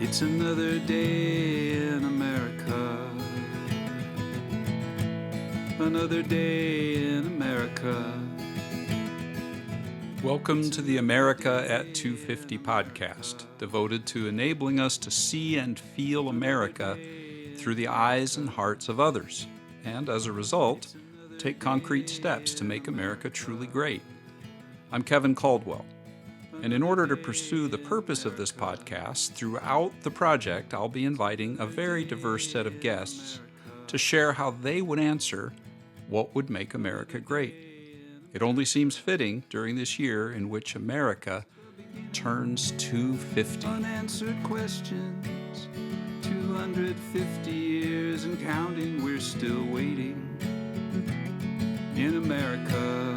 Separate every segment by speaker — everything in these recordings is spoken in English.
Speaker 1: It's another day in America. Another day in America. Welcome to the America at 250 podcast, devoted to enabling us to see and feel America through the eyes and hearts of others, and as a result, take concrete steps to make America truly great. I'm Kevin Caldwell. And in order to pursue the purpose of this podcast, throughout the project, I'll be inviting a very diverse set of guests to share how they would answer what would make America great. It only seems fitting during this year in which America turns 250. Unanswered questions, 250 years and counting, we're still waiting in America.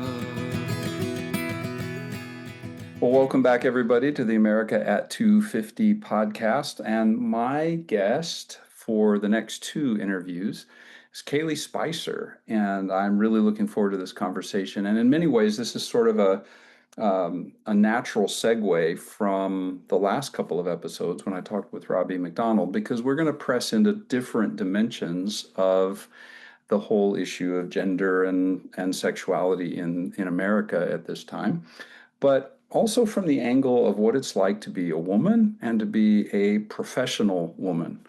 Speaker 1: Well, welcome back, everybody, to the America at 250 podcast. And my guest for the next two interviews is Kaylee Spicer. And I'm really looking forward to this conversation. And in many ways, this is sort of a natural segue from the last couple of episodes when I talked with Robbie McDonald, because we're going to press into different dimensions of the whole issue of gender and sexuality in America at this time. But also from the angle of what it's like to be a woman and to be a professional woman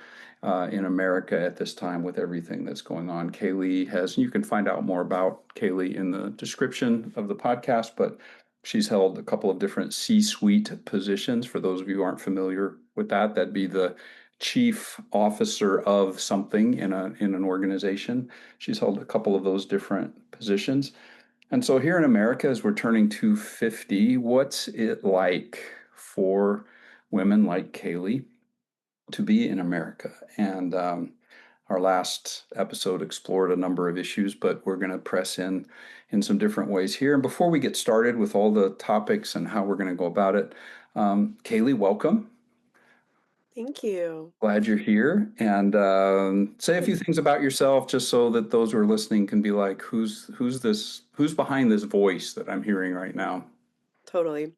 Speaker 1: in America at this time with everything that's going on. Kaylee has, you can find out more about Kaylee in the description of the podcast, but she's held a couple of different C-suite positions. For those of you who aren't familiar with that, that'd be the chief officer of something in an organization. She's held a couple of those different positions. And so here in America, as we're turning 250, what's it like for women like Kaylee to be in America? And our last episode explored a number of issues, but we're going to press in some different ways here. And before we get started with all the topics and how we're going to go about it, Kaylee, welcome.
Speaker 2: Thank you.
Speaker 1: Glad you're here. And say a few things about yourself, just so that those who are listening can be like, who's behind this voice that I'm hearing right now?
Speaker 2: Totally.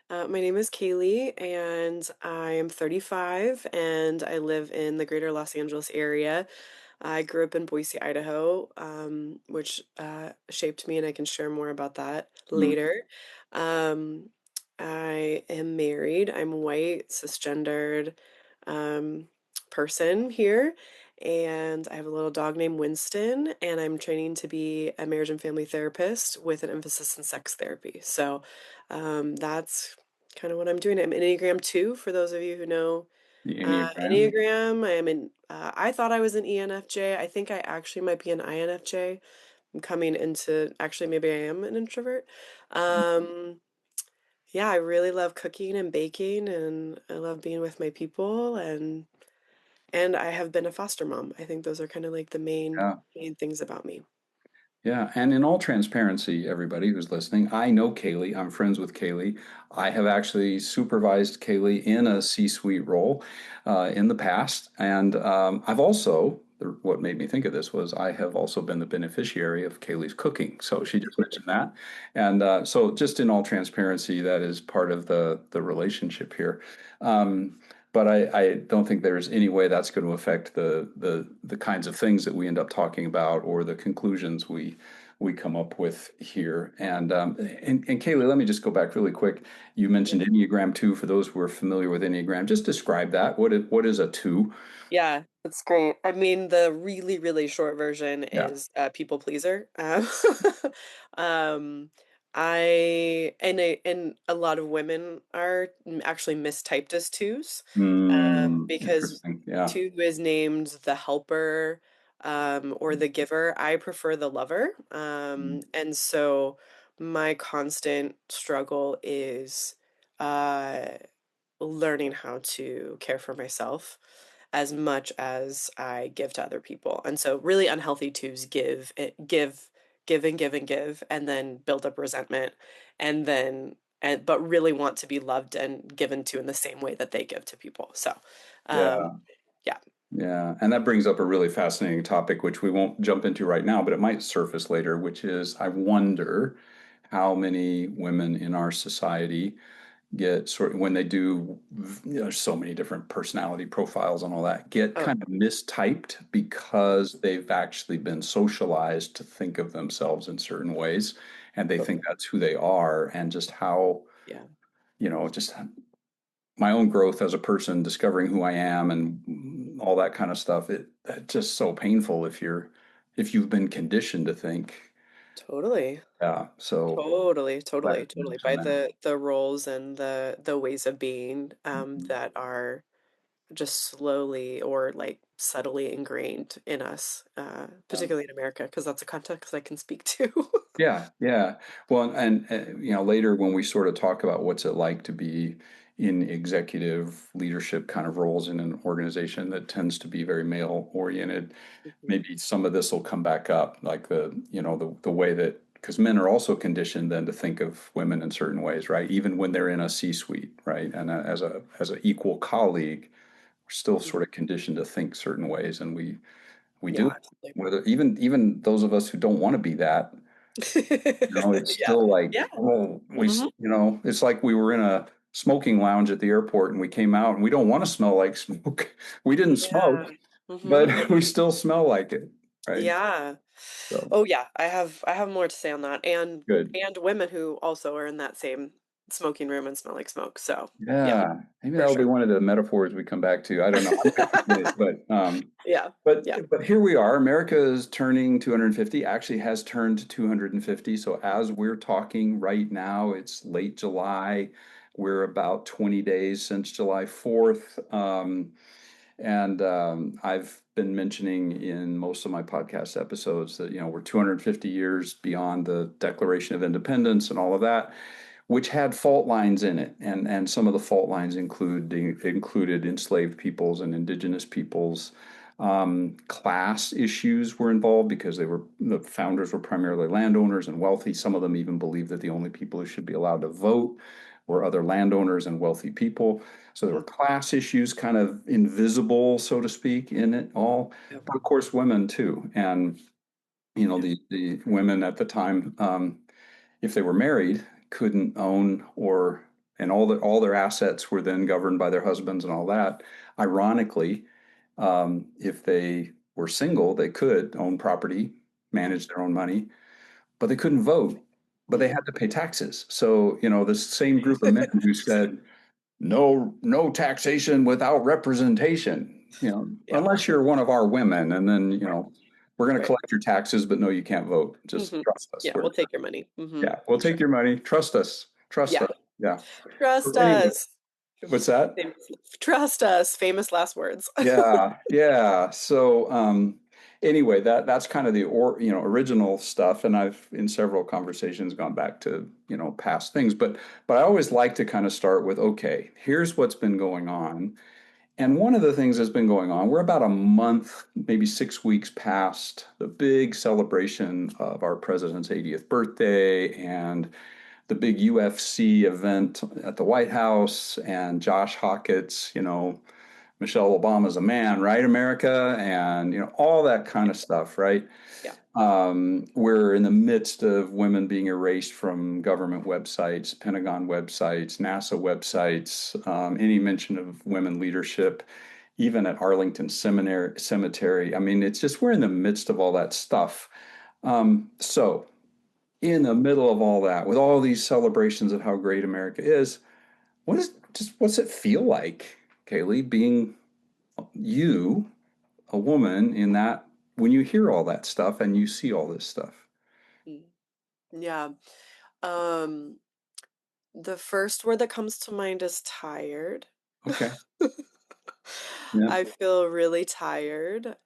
Speaker 2: My name is Kaylee, and I am 35, and I live in the greater Los Angeles area. I grew up in Boise, Idaho, which shaped me, and I can share more about that
Speaker 1: Mm,
Speaker 2: later. Um, I am married. I'm white, cisgendered um, person here, and I have a little dog named Winston, and I'm training to be a marriage and family therapist with an emphasis in sex therapy. So that's kind of what I'm doing. I'm Enneagram 2, for those of you who know
Speaker 1: the Enneagram.
Speaker 2: Enneagram. I thought I was an ENFJ. I think I actually might be an INFJ. I'm coming into, actually, maybe I am an introvert. Um, yeah, I really love cooking and baking, and I love being with my people, and I have been a foster mom. I think those are kind of like the
Speaker 1: Yeah.
Speaker 2: main things about me.
Speaker 1: Yeah, and in all transparency, everybody who's listening, I know Kaylee. I'm friends with Kaylee. I have actually supervised Kaylee in a C-suite role in the past, and I've also. What made me think of this was I have also been the beneficiary of Kaylee's cooking. So she just mentioned that, and so just in all transparency, that is part of the relationship here. Um, but I don't think there's any way that's going to affect the kinds of things that we end up talking about or the conclusions we come up with here. And Kaylee, let me just go back really quick. You mentioned Enneagram 2. For those who are familiar with Enneagram, just describe that. What is a 2?
Speaker 2: Yeah, that's great. I mean, the really, really short version
Speaker 1: Yeah.
Speaker 2: is people pleaser. Um, and a lot of women are actually mistyped as twos, because
Speaker 1: Interesting. Yeah.
Speaker 2: two is named the helper, or the giver. I prefer the lover. And so my constant struggle is uh learning how to care for myself as much as I give to other people. And so really unhealthy twos give and give and give, and then build up resentment, and then but really want to be loved and given to in the same way that they give to people. So um
Speaker 1: Yeah.
Speaker 2: yeah.
Speaker 1: Yeah, and that brings up a really fascinating topic, which we won't jump into right now, but it might surface later, which is I wonder how many women in our society get sort of when they do, there's so many different personality profiles and all that, get
Speaker 2: Oh,
Speaker 1: kind of mistyped because they've actually been socialized to think of themselves in certain ways, and they think
Speaker 2: totally.
Speaker 1: that's who they are, and just how,
Speaker 2: Yeah,
Speaker 1: just my own growth as a person, discovering who I am and all that kind of stuff. It's just so painful if you've been conditioned to think,
Speaker 2: totally.
Speaker 1: yeah. So
Speaker 2: Totally,
Speaker 1: glad
Speaker 2: totally,
Speaker 1: you
Speaker 2: totally. By
Speaker 1: mentioned that.
Speaker 2: the roles and the ways of being
Speaker 1: Mhm.
Speaker 2: that are just slowly or like subtly ingrained in us,
Speaker 1: Yeah.
Speaker 2: particularly in America, because that's a context I can speak to.
Speaker 1: Yeah, yeah. Well, and later when we sort of talk about what's it like to be in executive leadership kind of roles in an organization that tends to be very male oriented,
Speaker 2: Mhm.
Speaker 1: maybe some of this will come back up, like the way that, because men are also conditioned then to think of women in certain ways, right? Even when they're in a C-suite, right? And as an equal colleague, we're still
Speaker 2: Mhm.
Speaker 1: sort of conditioned to think certain ways, and we do
Speaker 2: Yeah,
Speaker 1: it.
Speaker 2: absolutely.
Speaker 1: Whether even those of us who don't want to be that, it's
Speaker 2: Yeah,
Speaker 1: still like,
Speaker 2: yeah.
Speaker 1: oh,
Speaker 2: Hmm.
Speaker 1: it's like we were in a smoking lounge at the airport and we came out and we don't want to smell like smoke. We didn't
Speaker 2: Yeah.
Speaker 1: smoke,
Speaker 2: Hmm.
Speaker 1: but we still smell like it, right?
Speaker 2: Yeah.
Speaker 1: So
Speaker 2: Oh yeah, I have more to say on that,
Speaker 1: good.
Speaker 2: and women who also are in that same smoking room and smell like smoke. So yeah,
Speaker 1: Yeah, maybe
Speaker 2: for
Speaker 1: that'll be
Speaker 2: sure.
Speaker 1: one of the metaphors we come back to. I don't know. I might coin it,
Speaker 2: Yeah,
Speaker 1: but
Speaker 2: yeah.
Speaker 1: here we are. America is turning 250. Actually, has turned 250. So as we're talking right now, it's late July. We're about 20 days since July 4th. And I've been mentioning in most of my podcast episodes that, we're 250 years beyond the Declaration of Independence and all of that, which had fault lines in it. And some of the fault lines included enslaved peoples and indigenous peoples. Class issues were involved because the founders were primarily landowners and wealthy. Some of them even believed that the only people who should be allowed to vote were other landowners and wealthy people. So there were
Speaker 2: Mm,
Speaker 1: class issues kind of invisible, so to speak, in it all.
Speaker 2: yeah,
Speaker 1: But of course, women too. And,
Speaker 2: yeah,
Speaker 1: the women at the time, if they were married, couldn't own and all their assets were then governed by their husbands and all that. Ironically, if they were single, they could own property,
Speaker 2: mm,
Speaker 1: manage their own money, but they couldn't vote, but they
Speaker 2: mm.
Speaker 1: had to pay taxes. So, this same group of men who said, no taxation without representation,
Speaker 2: Yeah,
Speaker 1: unless you're one of our women, and then,
Speaker 2: right,
Speaker 1: we're going to
Speaker 2: right.
Speaker 1: collect your taxes, but no, you can't vote. Just
Speaker 2: Hmm.
Speaker 1: trust us.
Speaker 2: Yeah, we'll take your money. Hmm.
Speaker 1: Yeah, we'll
Speaker 2: For sure.
Speaker 1: take your money. Trust us. Trust
Speaker 2: Yeah,
Speaker 1: us. Yeah. So
Speaker 2: trust
Speaker 1: anyway,
Speaker 2: us.
Speaker 1: what's that?
Speaker 2: Famous, trust us. Famous last words.
Speaker 1: Yeah, yeah. So anyway, that's kind of the original stuff, and I've in several conversations gone back to, past things, but I always like to kind of start with, okay, here's what's been going on. And one of the things that's been going on, we're about a month, maybe 6 weeks past the big celebration of our president's 80th birthday and the big UFC event at the White House and Josh Hawkett's, Michelle Obama's a man, right, America? And, all that kind
Speaker 2: Yeah,
Speaker 1: of stuff, right?
Speaker 2: yeah,
Speaker 1: We're in the midst of women being erased from government websites, Pentagon websites, NASA websites, any mention of women leadership, even at Arlington Cemetery. I mean, it's just we're in the midst of all that stuff. So, in the middle of all that, with all these celebrations of how great America is, what's it feel like, Kaylee, being you, a woman, in that when you hear all that stuff and you see all this stuff?
Speaker 2: mm, yeah. Um, the first word that comes to mind is tired.
Speaker 1: Okay. Yeah.
Speaker 2: I feel really tired.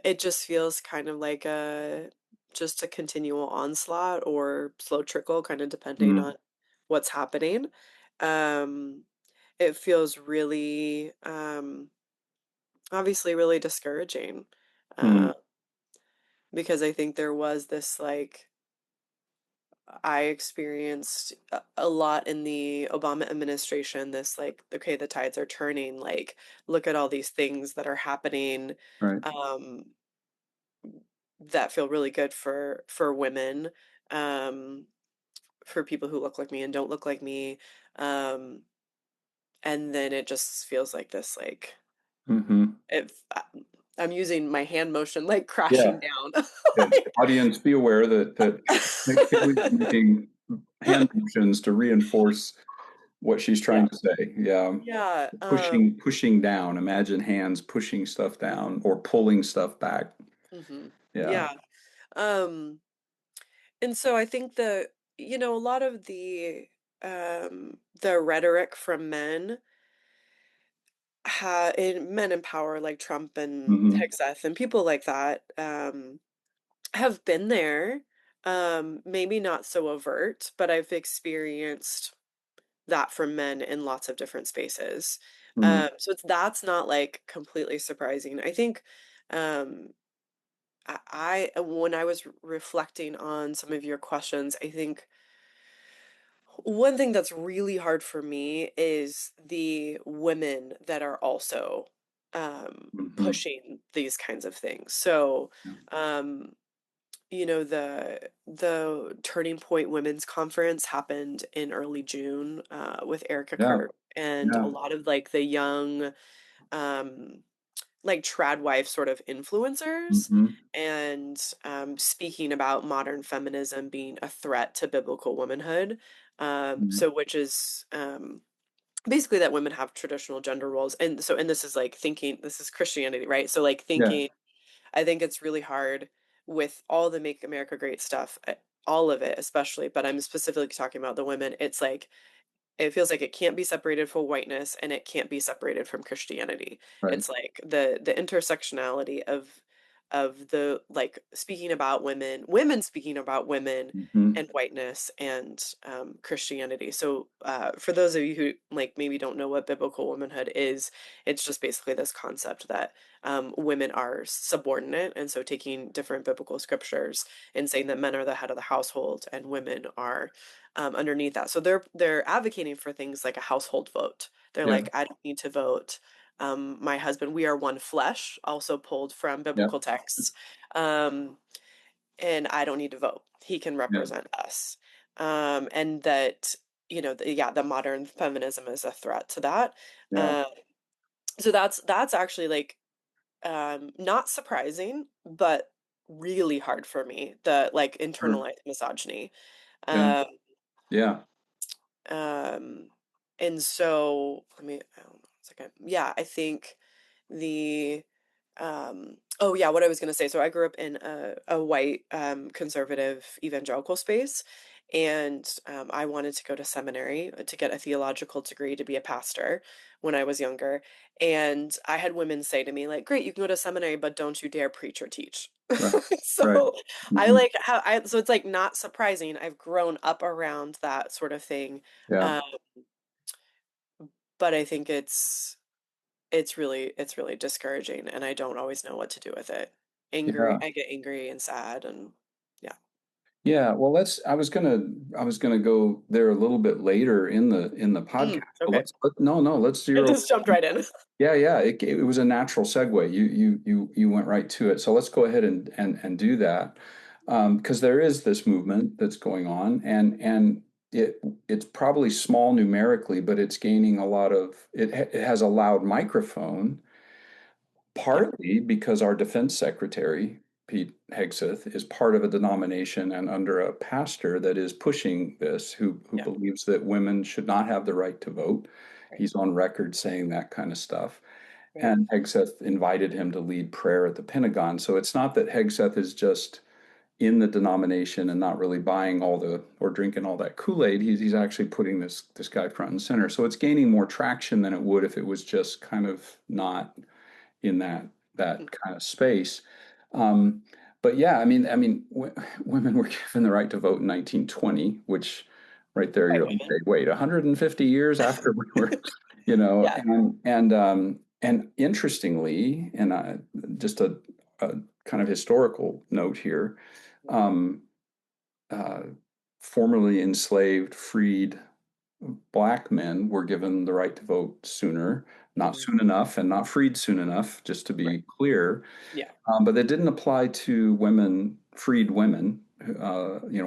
Speaker 2: It just feels kind of like just a continual onslaught or slow trickle, kind of depending
Speaker 1: Mm,
Speaker 2: on what's happening. It feels really, obviously really discouraging, uh,
Speaker 1: mm,
Speaker 2: because I think there was this like I experienced a lot in the Obama administration, this like, okay, the tides are turning, like, look at all these things that are happening.
Speaker 1: right.
Speaker 2: Um, that feel really good for women. um, for people who look like me and don't look like me. Um, and then it just feels like this, like,
Speaker 1: Hmm.
Speaker 2: if I'm using my hand motion, like
Speaker 1: Yeah.
Speaker 2: crashing down.
Speaker 1: Yeah.
Speaker 2: Like,
Speaker 1: Audience, be aware that Kaylee's making hand motions to reinforce what she's
Speaker 2: yeah,
Speaker 1: trying to say. Yeah.
Speaker 2: yeah,
Speaker 1: Pushing down. Imagine hands pushing stuff down or pulling stuff back. Yeah.
Speaker 2: yeah. Um, and so I think a lot of the rhetoric from men in power like Trump and
Speaker 1: Hmm.
Speaker 2: Hegseth and people like that, have been there. Maybe not so overt, but I've experienced that from men in lots of different spaces.
Speaker 1: Hmm.
Speaker 2: So that's not like completely surprising. I think um, when I was reflecting on some of your questions, I think one thing that's really hard for me is the women that are also
Speaker 1: Hmm.
Speaker 2: pushing these kinds of things. So,
Speaker 1: Yeah.
Speaker 2: um, the Turning Point Women's Conference happened in early June with Erica
Speaker 1: Yeah.
Speaker 2: Kirk and a
Speaker 1: Yeah.
Speaker 2: lot of like the young um, like tradwife sort of influencers
Speaker 1: Hmm.
Speaker 2: and speaking about modern feminism being a threat to biblical womanhood.
Speaker 1: Hmm.
Speaker 2: So which is basically that women have traditional gender roles. And this is like thinking, this is Christianity, right? So like
Speaker 1: Yeah.
Speaker 2: thinking, I think it's really hard with all the Make America Great stuff, all of it especially, but I'm specifically talking about the women. It's like it feels like it can't be separated from whiteness and it can't be separated from Christianity.
Speaker 1: Right.
Speaker 2: It's like the intersectionality of the like speaking about women speaking about women
Speaker 1: Hmm.
Speaker 2: and whiteness and Christianity. So for those of you who like maybe don't know what biblical womanhood is, it's just basically this concept that women are subordinate, and so taking different biblical scriptures and saying that men are the head of the household and women are underneath that. So they're advocating for things like a household vote. They're
Speaker 1: Yeah.
Speaker 2: like, I don't need to vote. My husband, we are one flesh, also pulled from
Speaker 1: Yeah.
Speaker 2: biblical texts. Um, and I don't need to vote. He can
Speaker 1: Yeah.
Speaker 2: represent us. And that, the modern feminism is a threat to that.
Speaker 1: Yeah.
Speaker 2: Uh, so that's actually like not surprising, but really hard for me, the like
Speaker 1: Sure.
Speaker 2: internalized misogyny.
Speaker 1: Yeah.
Speaker 2: Um,
Speaker 1: Yeah.
Speaker 2: Um, and so let me, I don't know, a second. Yeah, I think the, oh yeah, what I was gonna say. So I grew up in a white, conservative evangelical space, and I wanted to go to seminary to get a theological degree to be a pastor when I was younger. And I had women say to me, like, great, you can go to seminary, but don't you dare preach or teach.
Speaker 1: Right. Right.
Speaker 2: So
Speaker 1: Hmm.
Speaker 2: so it's like not surprising. I've grown up around that sort of thing.
Speaker 1: Yeah.
Speaker 2: Um, but I think it's really discouraging and I don't always know what to do with it.
Speaker 1: Yeah.
Speaker 2: I get angry and sad and yeah.
Speaker 1: Yeah. Well, I was gonna go there a little bit later in the podcast, but
Speaker 2: Okay.
Speaker 1: no, let's
Speaker 2: It
Speaker 1: zero.
Speaker 2: just jumped right in.
Speaker 1: Yeah, yeah. It was a natural segue. You went right to it. So let's go ahead and do that. Because there is this movement that's going on, and it's probably small numerically, but it's gaining a lot of it has a loud microphone,
Speaker 2: Yeah.
Speaker 1: partly because our defense secretary, Pete Hegseth, is part of a denomination and under a pastor that is pushing this, who
Speaker 2: Yeah.
Speaker 1: believes that women should not have the right to vote.
Speaker 2: Right.
Speaker 1: He's on record saying that kind of stuff.
Speaker 2: Right.
Speaker 1: And Hegseth invited him to lead prayer at the Pentagon. So it's not that Hegseth is just in the denomination and not really buying all the or drinking all that Kool-Aid. He's actually putting this guy front and center. So it's gaining more traction than it would if it was just kind of not in that
Speaker 2: Mm.
Speaker 1: kind of space. Um, but yeah, women were given the right to vote in 1920, which right there
Speaker 2: White
Speaker 1: you're like,
Speaker 2: women.
Speaker 1: okay, wait, 150 years after we were,
Speaker 2: Yeah.
Speaker 1: and interestingly, and just a kind of historical note here, um, uh, formerly enslaved, freed black men were given the right to vote sooner, not
Speaker 2: Mhm.
Speaker 1: soon enough, and not freed soon enough, just to
Speaker 2: Right.
Speaker 1: be clear.
Speaker 2: Yeah.
Speaker 1: But that didn't apply to women, freed women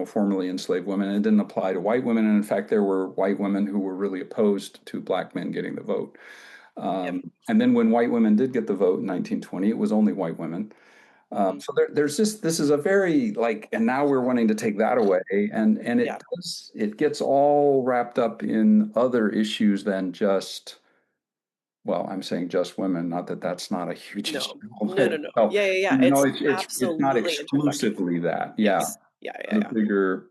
Speaker 1: formerly enslaved women. It didn't apply to white women. And in fact, there were white women who were really opposed to black men getting the vote.
Speaker 2: Yep.
Speaker 1: And then when white women did get the vote in 1920, it was only white women.
Speaker 2: Hmm.
Speaker 1: So there's this is a very like, and now we're wanting to take that away, and
Speaker 2: Yeah.
Speaker 1: it gets all wrapped up in other issues than just, well, I'm saying just women, not that that's not a huge issue
Speaker 2: No.
Speaker 1: all by
Speaker 2: No, no, no.
Speaker 1: itself.
Speaker 2: Yeah, yeah, yeah.
Speaker 1: You know,
Speaker 2: It's
Speaker 1: it's not
Speaker 2: absolutely intersectional.
Speaker 1: exclusively that. Yeah,
Speaker 2: Yes. Yeah, yeah,
Speaker 1: the
Speaker 2: yeah.
Speaker 1: bigger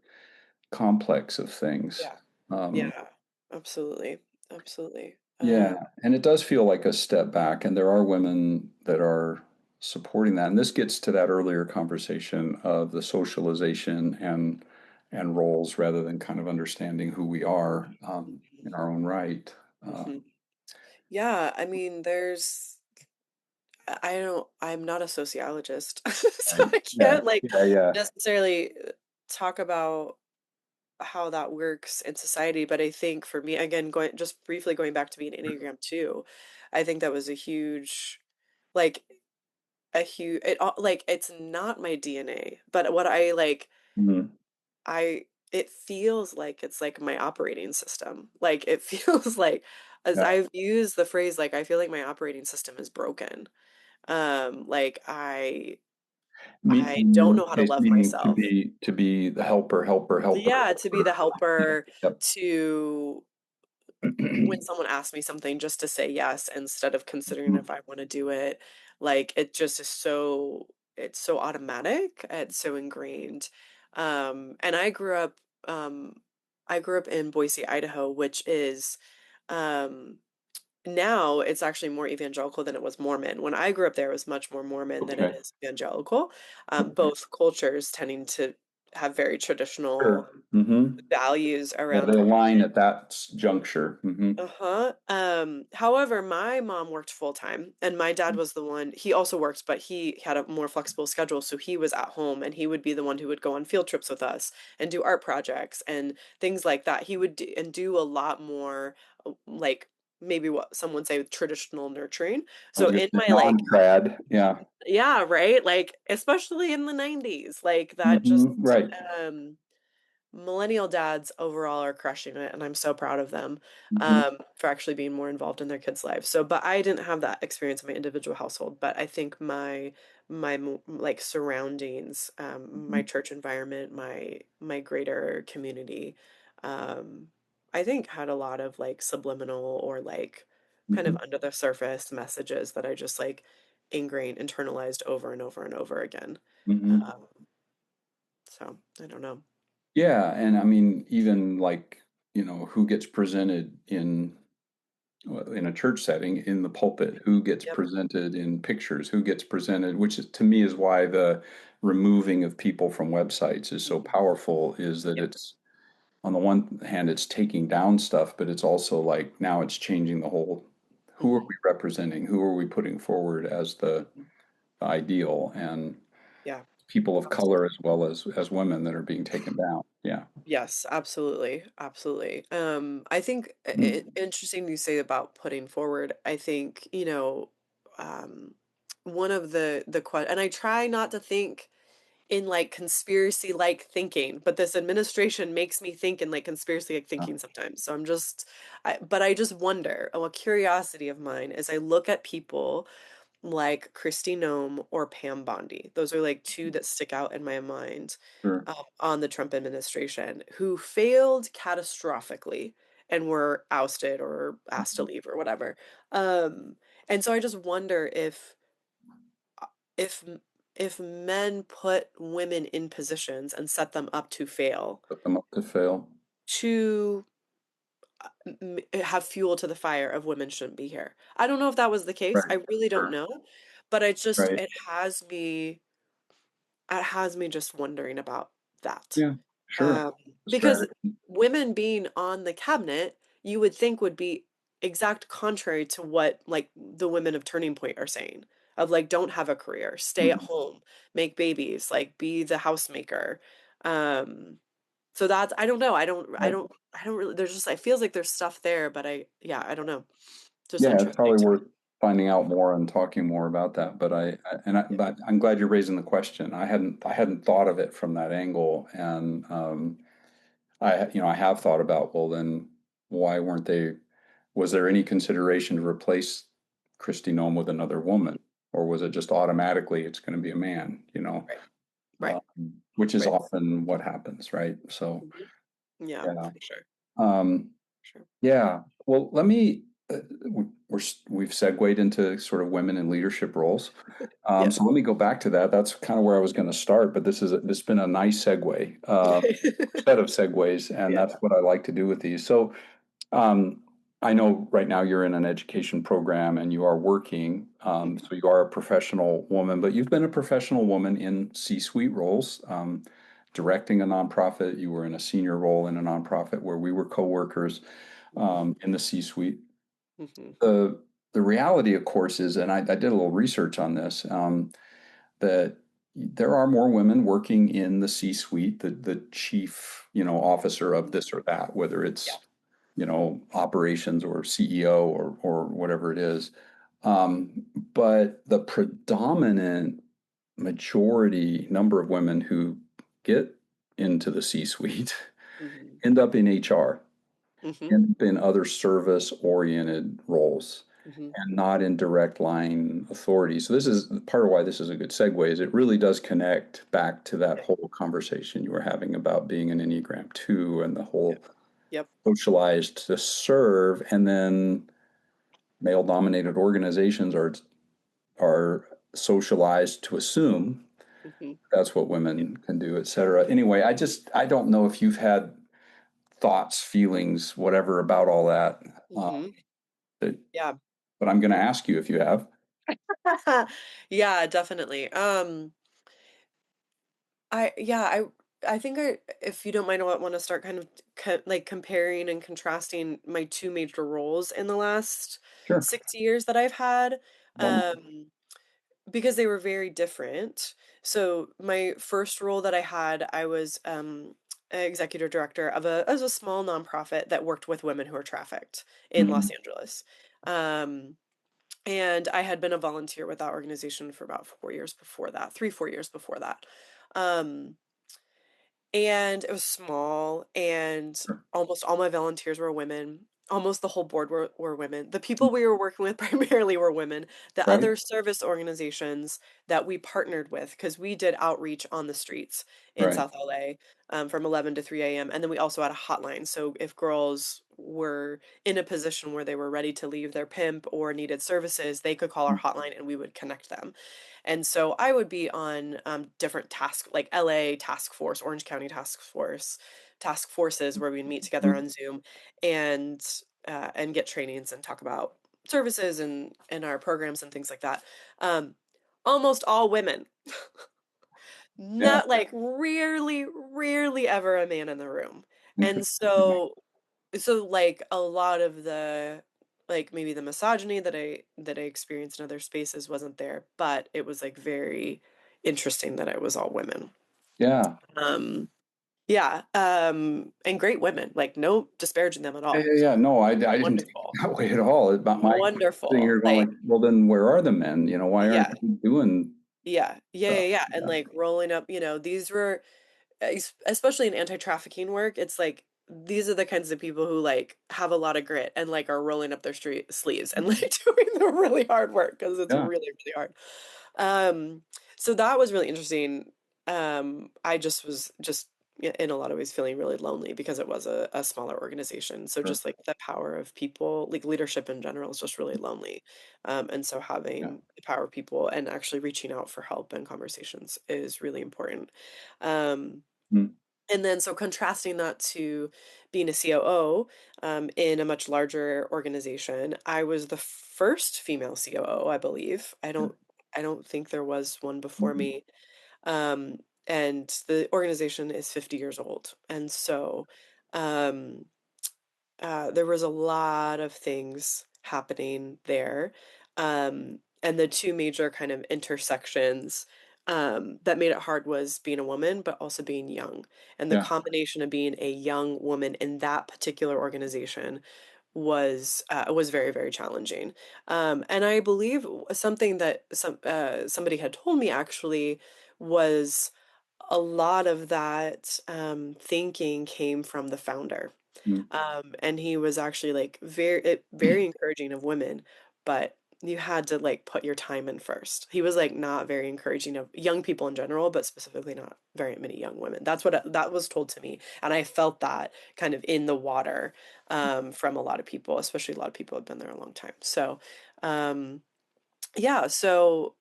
Speaker 1: complex of things.
Speaker 2: Yeah.
Speaker 1: Um,
Speaker 2: Yeah. Absolutely. Absolutely.
Speaker 1: yeah, and it does feel like a step back, and there are women that are supporting that. And this gets to that earlier conversation of the socialization and roles rather than kind of understanding who we are in our own right.
Speaker 2: Hmm. Yeah, I mean, I'm not a sociologist, so
Speaker 1: Right.
Speaker 2: I
Speaker 1: Yeah.
Speaker 2: can't like
Speaker 1: Yeah. Yeah.
Speaker 2: necessarily talk about how that works in society. But I think for me, again, just briefly going back to being Enneagram 2, I think that was like like it's not my DNA, but what I like,
Speaker 1: Mhm.
Speaker 2: it feels like it's like my operating system. Like it feels like, as
Speaker 1: Yeah.
Speaker 2: I've used the phrase, like I feel like my operating system is broken. Like I
Speaker 1: In
Speaker 2: don't
Speaker 1: your
Speaker 2: know how to
Speaker 1: case,
Speaker 2: love
Speaker 1: meaning
Speaker 2: myself.
Speaker 1: to be the helper, helper, helper,
Speaker 2: Yeah, to be
Speaker 1: helper.
Speaker 2: the helper,
Speaker 1: Yep.
Speaker 2: to when someone asks me something, just to say yes instead of considering if I want to do it. Like it just is it's so automatic, it's so ingrained. And I grew up in Boise, Idaho, which is um now it's actually more evangelical than it was Mormon. When I grew up there, it was much more Mormon than it
Speaker 1: Okay.
Speaker 2: is evangelical.
Speaker 1: Okay.
Speaker 2: Both cultures tending to have very traditional
Speaker 1: Sure. Hmm.
Speaker 2: values
Speaker 1: Yeah,
Speaker 2: around
Speaker 1: they
Speaker 2: covenant.
Speaker 1: align at that juncture. Hmm.
Speaker 2: Uh-huh. However, my mom worked full time and my dad was the one, he also worked, but he had a more flexible schedule. So he was at home and he would be the one who would go on field trips with us and do art projects and things like that. He would do a lot more like maybe what some would say traditional nurturing.
Speaker 1: I
Speaker 2: So
Speaker 1: was going to
Speaker 2: in
Speaker 1: say
Speaker 2: my like,
Speaker 1: non-trad. Yeah.
Speaker 2: yeah, right? Like, especially in the 90s, like that just,
Speaker 1: Right.
Speaker 2: um, millennial dads overall are crushing it, and I'm so proud of them
Speaker 1: Hmm.
Speaker 2: for actually being more involved in their kids' lives. So, but I didn't have that experience in my individual household, but I think like surroundings, my church environment, my greater community, um, I think had a lot of like subliminal or like kind of
Speaker 1: Hmm.
Speaker 2: under the surface messages that I just like ingrained, internalized over and over and over again.
Speaker 1: Hmm.
Speaker 2: Um, so I don't know.
Speaker 1: Yeah, and I mean, even like, who gets presented in a church setting in the pulpit, who gets
Speaker 2: Yep.
Speaker 1: presented in pictures, who gets presented, which is to me is why the removing of people from websites is so powerful, is that
Speaker 2: Yep.
Speaker 1: it's on the one hand it's taking down stuff, but it's also like now it's changing the whole, who are
Speaker 2: Mhm.
Speaker 1: we representing? Who are we putting forward as the
Speaker 2: Mhm.
Speaker 1: ideal? And
Speaker 2: Yeah,
Speaker 1: people of color
Speaker 2: absolutely.
Speaker 1: as well as women that are being taken down. Yeah.
Speaker 2: Yes, absolutely. Absolutely. I think interesting you say about putting forward. I think, um, one of and I try not to think in like conspiracy like thinking, but this administration makes me think in like conspiracy like thinking sometimes. So but I just wonder, a curiosity of mine is I look at people like Kristi Noem or Pam Bondi. Those are like two that stick out in my mind
Speaker 1: Sure.
Speaker 2: on the Trump administration who failed catastrophically and were ousted or asked to leave or whatever. Um, and so I just wonder if if men put women in positions and set them up to fail
Speaker 1: Put them up to fail.
Speaker 2: to have fuel to the fire of women shouldn't be here. I don't know if that was the case.
Speaker 1: Right.
Speaker 2: I really don't
Speaker 1: Sure.
Speaker 2: know, but
Speaker 1: Right.
Speaker 2: it has me just wondering about that.
Speaker 1: Yeah. Sure.
Speaker 2: Um, because
Speaker 1: Strategy.
Speaker 2: women being on the cabinet, you would think would be exact contrary to what like the women of Turning Point are saying. Of like, don't have a career, stay at
Speaker 1: Mhm.
Speaker 2: home, make babies, like be the housemaker. Um, so that's I don't know.
Speaker 1: Right.
Speaker 2: I don't really there's just it feels like there's stuff there, but I don't know. Just
Speaker 1: Yeah, it's
Speaker 2: interesting
Speaker 1: probably
Speaker 2: to
Speaker 1: worth
Speaker 2: me.
Speaker 1: finding out more and talking more about that. But
Speaker 2: Yeah,
Speaker 1: but I'm glad you're raising the question. I hadn't thought of it from that angle, and I have thought about, well, then why weren't they? Was there any consideration to replace Christy Nome with another woman, or was it just automatically it's going to be a man?
Speaker 2: right, right,
Speaker 1: Which is
Speaker 2: right.
Speaker 1: often what happens, right? So
Speaker 2: Mhm. Yeah,
Speaker 1: yeah.
Speaker 2: for sure,
Speaker 1: Um,
Speaker 2: sure.
Speaker 1: Yeah. Well, let me, we've segued into sort of women in leadership roles.
Speaker 2: Yes.
Speaker 1: So let me go back to that. That's kind of where I was going to start, but this has been a nice segue, set of segues, and
Speaker 2: Yeah.
Speaker 1: that's what I like to do with these. So um, I know right now you're in an education program and you are working,
Speaker 2: Mhm,
Speaker 1: so you are a professional woman, but you've been a professional woman in C-suite roles, directing a nonprofit. You were in a senior role in a nonprofit where we were coworkers
Speaker 2: mhm,
Speaker 1: in the C-suite.
Speaker 2: mhm,
Speaker 1: The the reality, of course, is, and I did a little research on this, that there are more women working in the C-suite, the chief, officer of
Speaker 2: mhm.
Speaker 1: this or that, whether
Speaker 2: Yeah.
Speaker 1: it's operations or CEO or whatever it is. But the predominant majority number of women who get into the C-suite
Speaker 2: Mhm,
Speaker 1: end up in HR,
Speaker 2: mhm,
Speaker 1: end up in other service-oriented roles
Speaker 2: mhm.
Speaker 1: and not in direct line authority. So this is part of why this is a good segue, is it really does connect back to that
Speaker 2: Yeah,
Speaker 1: whole conversation you were having about being an Enneagram 2 and the
Speaker 2: yeah.
Speaker 1: whole
Speaker 2: Yep.
Speaker 1: socialized to serve, and then male dominated organizations are socialized to assume
Speaker 2: Mhm.
Speaker 1: that's what
Speaker 2: Yeah.
Speaker 1: women can do, et cetera. Anyway, I don't know if you've had thoughts, feelings, whatever about all that. Uh,
Speaker 2: Mhm.
Speaker 1: that
Speaker 2: Yeah.
Speaker 1: but I'm going to ask you if you have.
Speaker 2: Yeah, definitely. I think if you don't mind, I want to start kind of like comparing and contrasting my two major roles in the last
Speaker 1: Sure.
Speaker 2: 6 years that I've had,
Speaker 1: Don't.
Speaker 2: um, because they were very different. So my first role that I had, I was executive director of a small nonprofit that worked with women who are trafficked in Los
Speaker 1: Mhm.
Speaker 2: Angeles. Um, and I had been a volunteer with that organization for about 4 years before that, 3, 4 years before that. Um, and it was small, and
Speaker 1: Sure.
Speaker 2: almost all my volunteers were women. Almost the whole board were women. The people we were working with primarily were women. The
Speaker 1: Right.
Speaker 2: other service organizations that we partnered with, because we did outreach on the streets in
Speaker 1: Right.
Speaker 2: South LA, from 11 to 3 a.m. And then we also had a hotline. So if girls were in a position where they were ready to leave their pimp or needed services, they could call our hotline and we would connect them. And so I would be on different tasks, like LA task force, Orange County task force, task forces where we meet together
Speaker 1: Mhm.
Speaker 2: on Zoom and and get trainings and talk about services and our programs and things like that. Um, Almost all women,
Speaker 1: Yeah.
Speaker 2: not like rarely ever a man in the room. And
Speaker 1: Interesting.
Speaker 2: so like a lot of the like maybe the misogyny that I experienced in other spaces wasn't there, but it was like very interesting that it was all women.
Speaker 1: Yeah.
Speaker 2: Um yeah, and great women, like no disparaging them at
Speaker 1: Yeah.
Speaker 2: all.
Speaker 1: Yeah. Yeah. No, I didn't take it
Speaker 2: Wonderful.
Speaker 1: that way at all. About my sitting
Speaker 2: Wonderful.
Speaker 1: here going
Speaker 2: Like
Speaker 1: like, well, then where are the men? Why aren't
Speaker 2: yeah,
Speaker 1: they doing stuff?
Speaker 2: yeah. And
Speaker 1: Yeah.
Speaker 2: like rolling up, these were especially in anti-trafficking work, it's like these are the kinds of people who like have a lot of grit and like are rolling up their street sleeves and like doing the really hard work because it's
Speaker 1: Yeah.
Speaker 2: really hard. Um, so that was really interesting. I just was just in a lot of ways feeling really lonely because it was a smaller organization. So
Speaker 1: Sure.
Speaker 2: just like the power of people, like leadership in general is just really lonely. And so
Speaker 1: Yeah.
Speaker 2: having the power of people and actually reaching out for help and conversations is really important. Um,
Speaker 1: Mm.
Speaker 2: and then so contrasting that to being a COO in a much larger organization, I was the first female COO, I believe.
Speaker 1: Sure.
Speaker 2: I don't think there was one before
Speaker 1: Mhm.
Speaker 2: me. Um, and the organization is 50 years old. And so um, there was a lot of things happening there. And the two major kind of intersections that made it hard was being a woman, but also being young. And the
Speaker 1: Yeah.
Speaker 2: combination of being a young woman in that particular organization was very, very challenging. And I believe something that somebody had told me actually was a lot of that thinking came from the founder.
Speaker 1: Mm.
Speaker 2: And he was actually like very encouraging of women, but you had to like put your time in first. He was like not very encouraging of young people in general, but specifically not very many young women. That's what that was told to me, and I felt that kind of in the water from a lot of people, especially a lot of people who have been there a long time. So, um, yeah, so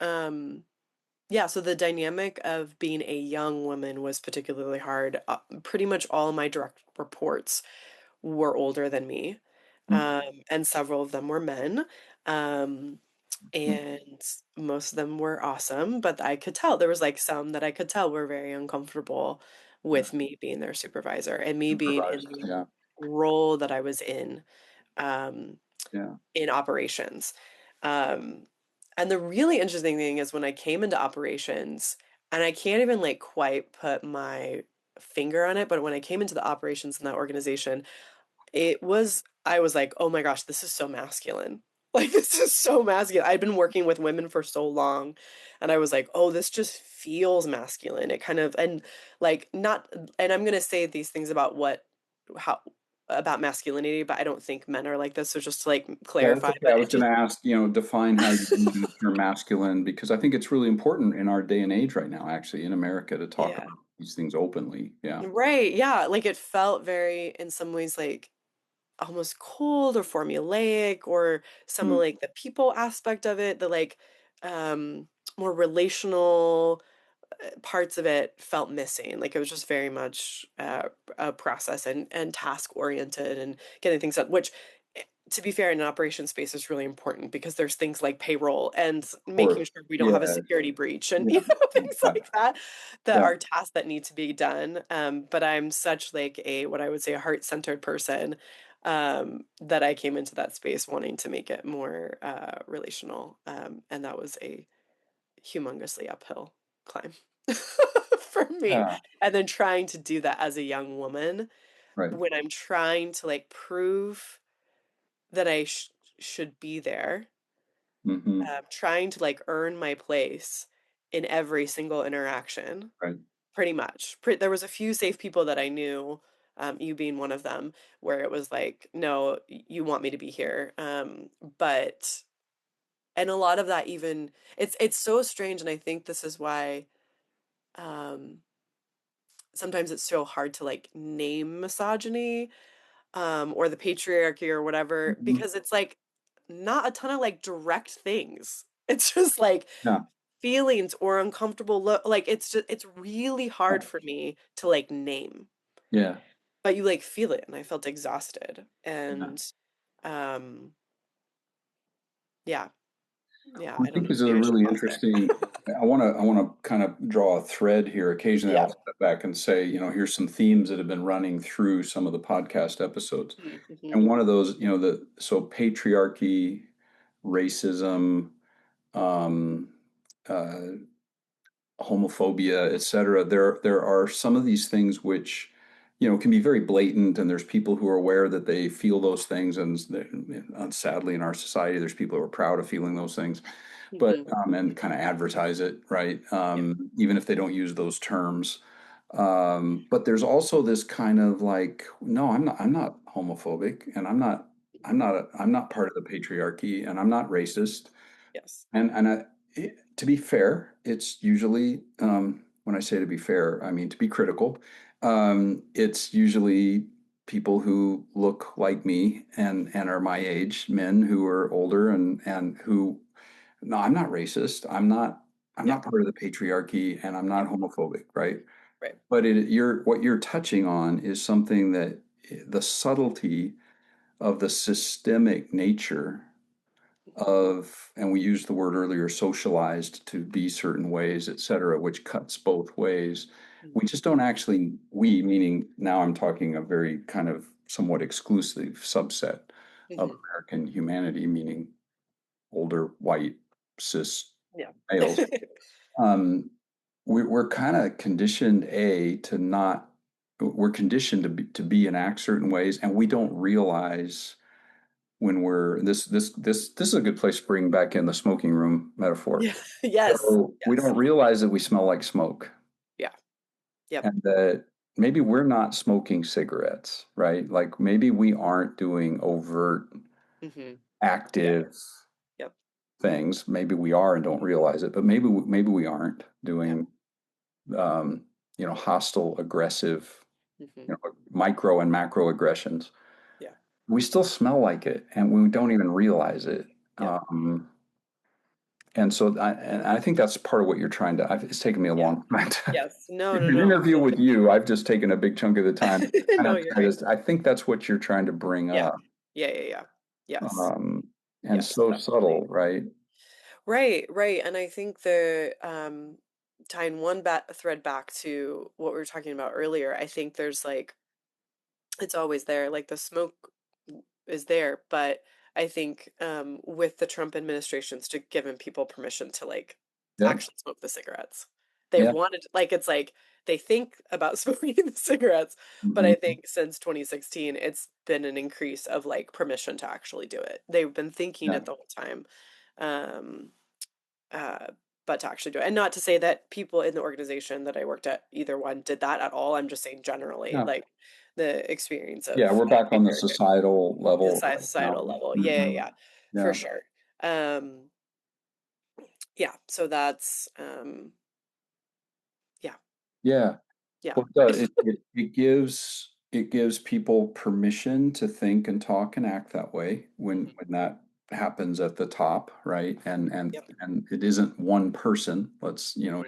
Speaker 2: yeah, so the dynamic of being a young woman was particularly hard. Pretty much all my direct reports were older than me,
Speaker 1: Mm.
Speaker 2: and several of them were men. Um,
Speaker 1: Mm.
Speaker 2: and most of them were awesome, but I could tell there was like some that I could tell were very uncomfortable
Speaker 1: Yeah.
Speaker 2: with me being their supervisor and me being in
Speaker 1: Supervised.
Speaker 2: the
Speaker 1: Yeah.
Speaker 2: role that I was um,
Speaker 1: Yeah.
Speaker 2: in operations. Um, and the really interesting thing is when I came into operations, and I can't even like quite put my finger on it, but when I came into the operations in that organization, I was like, oh my gosh, this is so masculine. Like, this is so masculine. I'd been working with women for so long, and I was like, oh, this just feels masculine. It kind of, and like, not, and I'm going to say these things about how, about masculinity, but I don't think men are like this. So just to like
Speaker 1: Yeah, that's
Speaker 2: clarify,
Speaker 1: okay. I
Speaker 2: but
Speaker 1: was
Speaker 2: it
Speaker 1: going
Speaker 2: just,
Speaker 1: to ask, define how you use the term masculine, because I think it's really important in our day and age right now, actually, in America, to talk
Speaker 2: yeah.
Speaker 1: about these things openly. Yeah.
Speaker 2: Right. Yeah. Like, it felt very, in some ways, like, almost cold or formulaic, or some of
Speaker 1: Mm.
Speaker 2: like the people aspect of it, the like um more relational parts of it felt missing. Like, it was just very much a process and task oriented and getting things done, which, to be fair, in an operation space is really important because there's things like payroll and
Speaker 1: Of
Speaker 2: making
Speaker 1: course.
Speaker 2: sure we don't have a
Speaker 1: Yeah.
Speaker 2: security breach and
Speaker 1: Yeah.
Speaker 2: things
Speaker 1: Yeah.
Speaker 2: like that that
Speaker 1: Yeah.
Speaker 2: are tasks that need to be done. But I'm such like a what I would say a heart-centered person, that I came into that space wanting to make it more relational, and that was a humongously uphill climb for me.
Speaker 1: Yeah.
Speaker 2: And then trying to do that as a young woman
Speaker 1: Right.
Speaker 2: when I'm trying to like prove that should be there,
Speaker 1: Hmm.
Speaker 2: trying to like earn my place in every single interaction,
Speaker 1: Right.
Speaker 2: pretty much. There was a few safe people that I knew, you being one of them, where it was like, no, you want me to be here. But and a lot of that even it's so strange, and I think this is why um sometimes it's so hard to like name misogyny, or the patriarchy or whatever,
Speaker 1: Hmm.
Speaker 2: because it's like not a ton of like direct things. It's just like
Speaker 1: Yeah.
Speaker 2: feelings or uncomfortable like it's really hard for me to like name,
Speaker 1: Yeah.
Speaker 2: but you like feel it, and I felt exhausted,
Speaker 1: Yeah.
Speaker 2: and um yeah, yeah,
Speaker 1: I
Speaker 2: I don't
Speaker 1: think
Speaker 2: know,
Speaker 1: this is a
Speaker 2: maybe I should
Speaker 1: really
Speaker 2: pause there.
Speaker 1: interesting. I want to kind of draw a thread here. Occasionally,
Speaker 2: Yeah.
Speaker 1: I'll step back and say, here's some themes that have been running through some of the podcast episodes.
Speaker 2: Mm-hmm.
Speaker 1: And one of those, so patriarchy, racism, um, uh, homophobia, et cetera. There are some of these things which, can be very blatant, and there's people who are aware that they feel those things, and sadly, in our society, there's people who are proud of feeling those things, but
Speaker 2: Mm-hmm.
Speaker 1: and kind of advertise it, right?
Speaker 2: Yeah.
Speaker 1: Even if they don't use those terms. But there's also this kind of like, no, I'm not homophobic, and I'm not part of the patriarchy, and I'm not racist.
Speaker 2: Yes.
Speaker 1: To be fair, it's usually, when I say to be fair, I mean to be critical. It's usually people who look like me and are my age, men who are older, and who, no, I'm not racist. I'm
Speaker 2: Yeah.
Speaker 1: not part of the patriarchy, and I'm
Speaker 2: Yeah.
Speaker 1: not homophobic, right?
Speaker 2: Right.
Speaker 1: But what you're touching on is something that the subtlety of the systemic nature
Speaker 2: Mm-hmm.
Speaker 1: of, and we used the word earlier, socialized to be certain ways, et cetera, which cuts both ways. We just don't actually, we, meaning now I'm talking a very kind of somewhat exclusive subset of
Speaker 2: Mm-hmm.
Speaker 1: American humanity, meaning older, white, cis
Speaker 2: Yeah.
Speaker 1: males. Um, we're kind of conditioned, to not, we're conditioned to be and act certain ways, and we don't realize when we're this is a good place to bring back in the smoking room metaphor.
Speaker 2: Yeah. Yes.
Speaker 1: So we
Speaker 2: Yes.
Speaker 1: don't realize that we smell like smoke,
Speaker 2: Yeah. Yep.
Speaker 1: and that maybe we're not smoking cigarettes, right? Like maybe we aren't doing overt,
Speaker 2: Hmm. Yep.
Speaker 1: active
Speaker 2: Yep.
Speaker 1: things. Maybe we are and don't realize it, but maybe we aren't
Speaker 2: Yeah.
Speaker 1: doing hostile, aggressive,
Speaker 2: Hmm.
Speaker 1: micro and macro aggressions.
Speaker 2: Yeah.
Speaker 1: We still smell like it, and we don't even realize it.
Speaker 2: Yep.
Speaker 1: And I think that's part of what you're trying to. It's taken me a
Speaker 2: Yeah.
Speaker 1: long time to.
Speaker 2: Yes. No,
Speaker 1: In
Speaker 2: no,
Speaker 1: an
Speaker 2: no.
Speaker 1: interview with you, I've just taken a big chunk of the time to kind
Speaker 2: No,
Speaker 1: of
Speaker 2: you're
Speaker 1: try
Speaker 2: right.
Speaker 1: this. I think that's what you're trying to bring
Speaker 2: Yeah.
Speaker 1: up,
Speaker 2: Yeah. Yeah. Yeah. Yes.
Speaker 1: um, and
Speaker 2: Yes,
Speaker 1: so
Speaker 2: definitely.
Speaker 1: subtle, right?
Speaker 2: Right, right. And I think the tying one bat thread back to what we were talking about earlier, I think there's like it's always there. Like the smoke is there, but I think with the Trump administration's to giving people permission to like
Speaker 1: Yeah,
Speaker 2: actually smoke the cigarettes. They've
Speaker 1: yeah.
Speaker 2: wanted like it's like they think about smoking the cigarettes, but I
Speaker 1: Hmm.
Speaker 2: think since 2016 it's been an increase of like permission to actually do it. They've been thinking
Speaker 1: Yeah,
Speaker 2: it the whole time. Um uh, but to actually do it. And not to say that people in the organization that I worked at, either one did that at all. I'm just saying generally,
Speaker 1: yeah,
Speaker 2: like the experience
Speaker 1: yeah.
Speaker 2: of
Speaker 1: We're back
Speaker 2: being
Speaker 1: on the
Speaker 2: very good
Speaker 1: societal level right now.
Speaker 2: societal level. Yeah, yeah,
Speaker 1: Hmm.
Speaker 2: yeah, for
Speaker 1: Yeah,
Speaker 2: sure. Um, yeah, so that's yeah,
Speaker 1: yeah.
Speaker 2: yeah.
Speaker 1: Well, it gives people permission to think and talk and act that way when
Speaker 2: Hmm.
Speaker 1: that happens at the top, right? And and
Speaker 2: Yep.
Speaker 1: and it isn't one person. Let's,
Speaker 2: Hmm.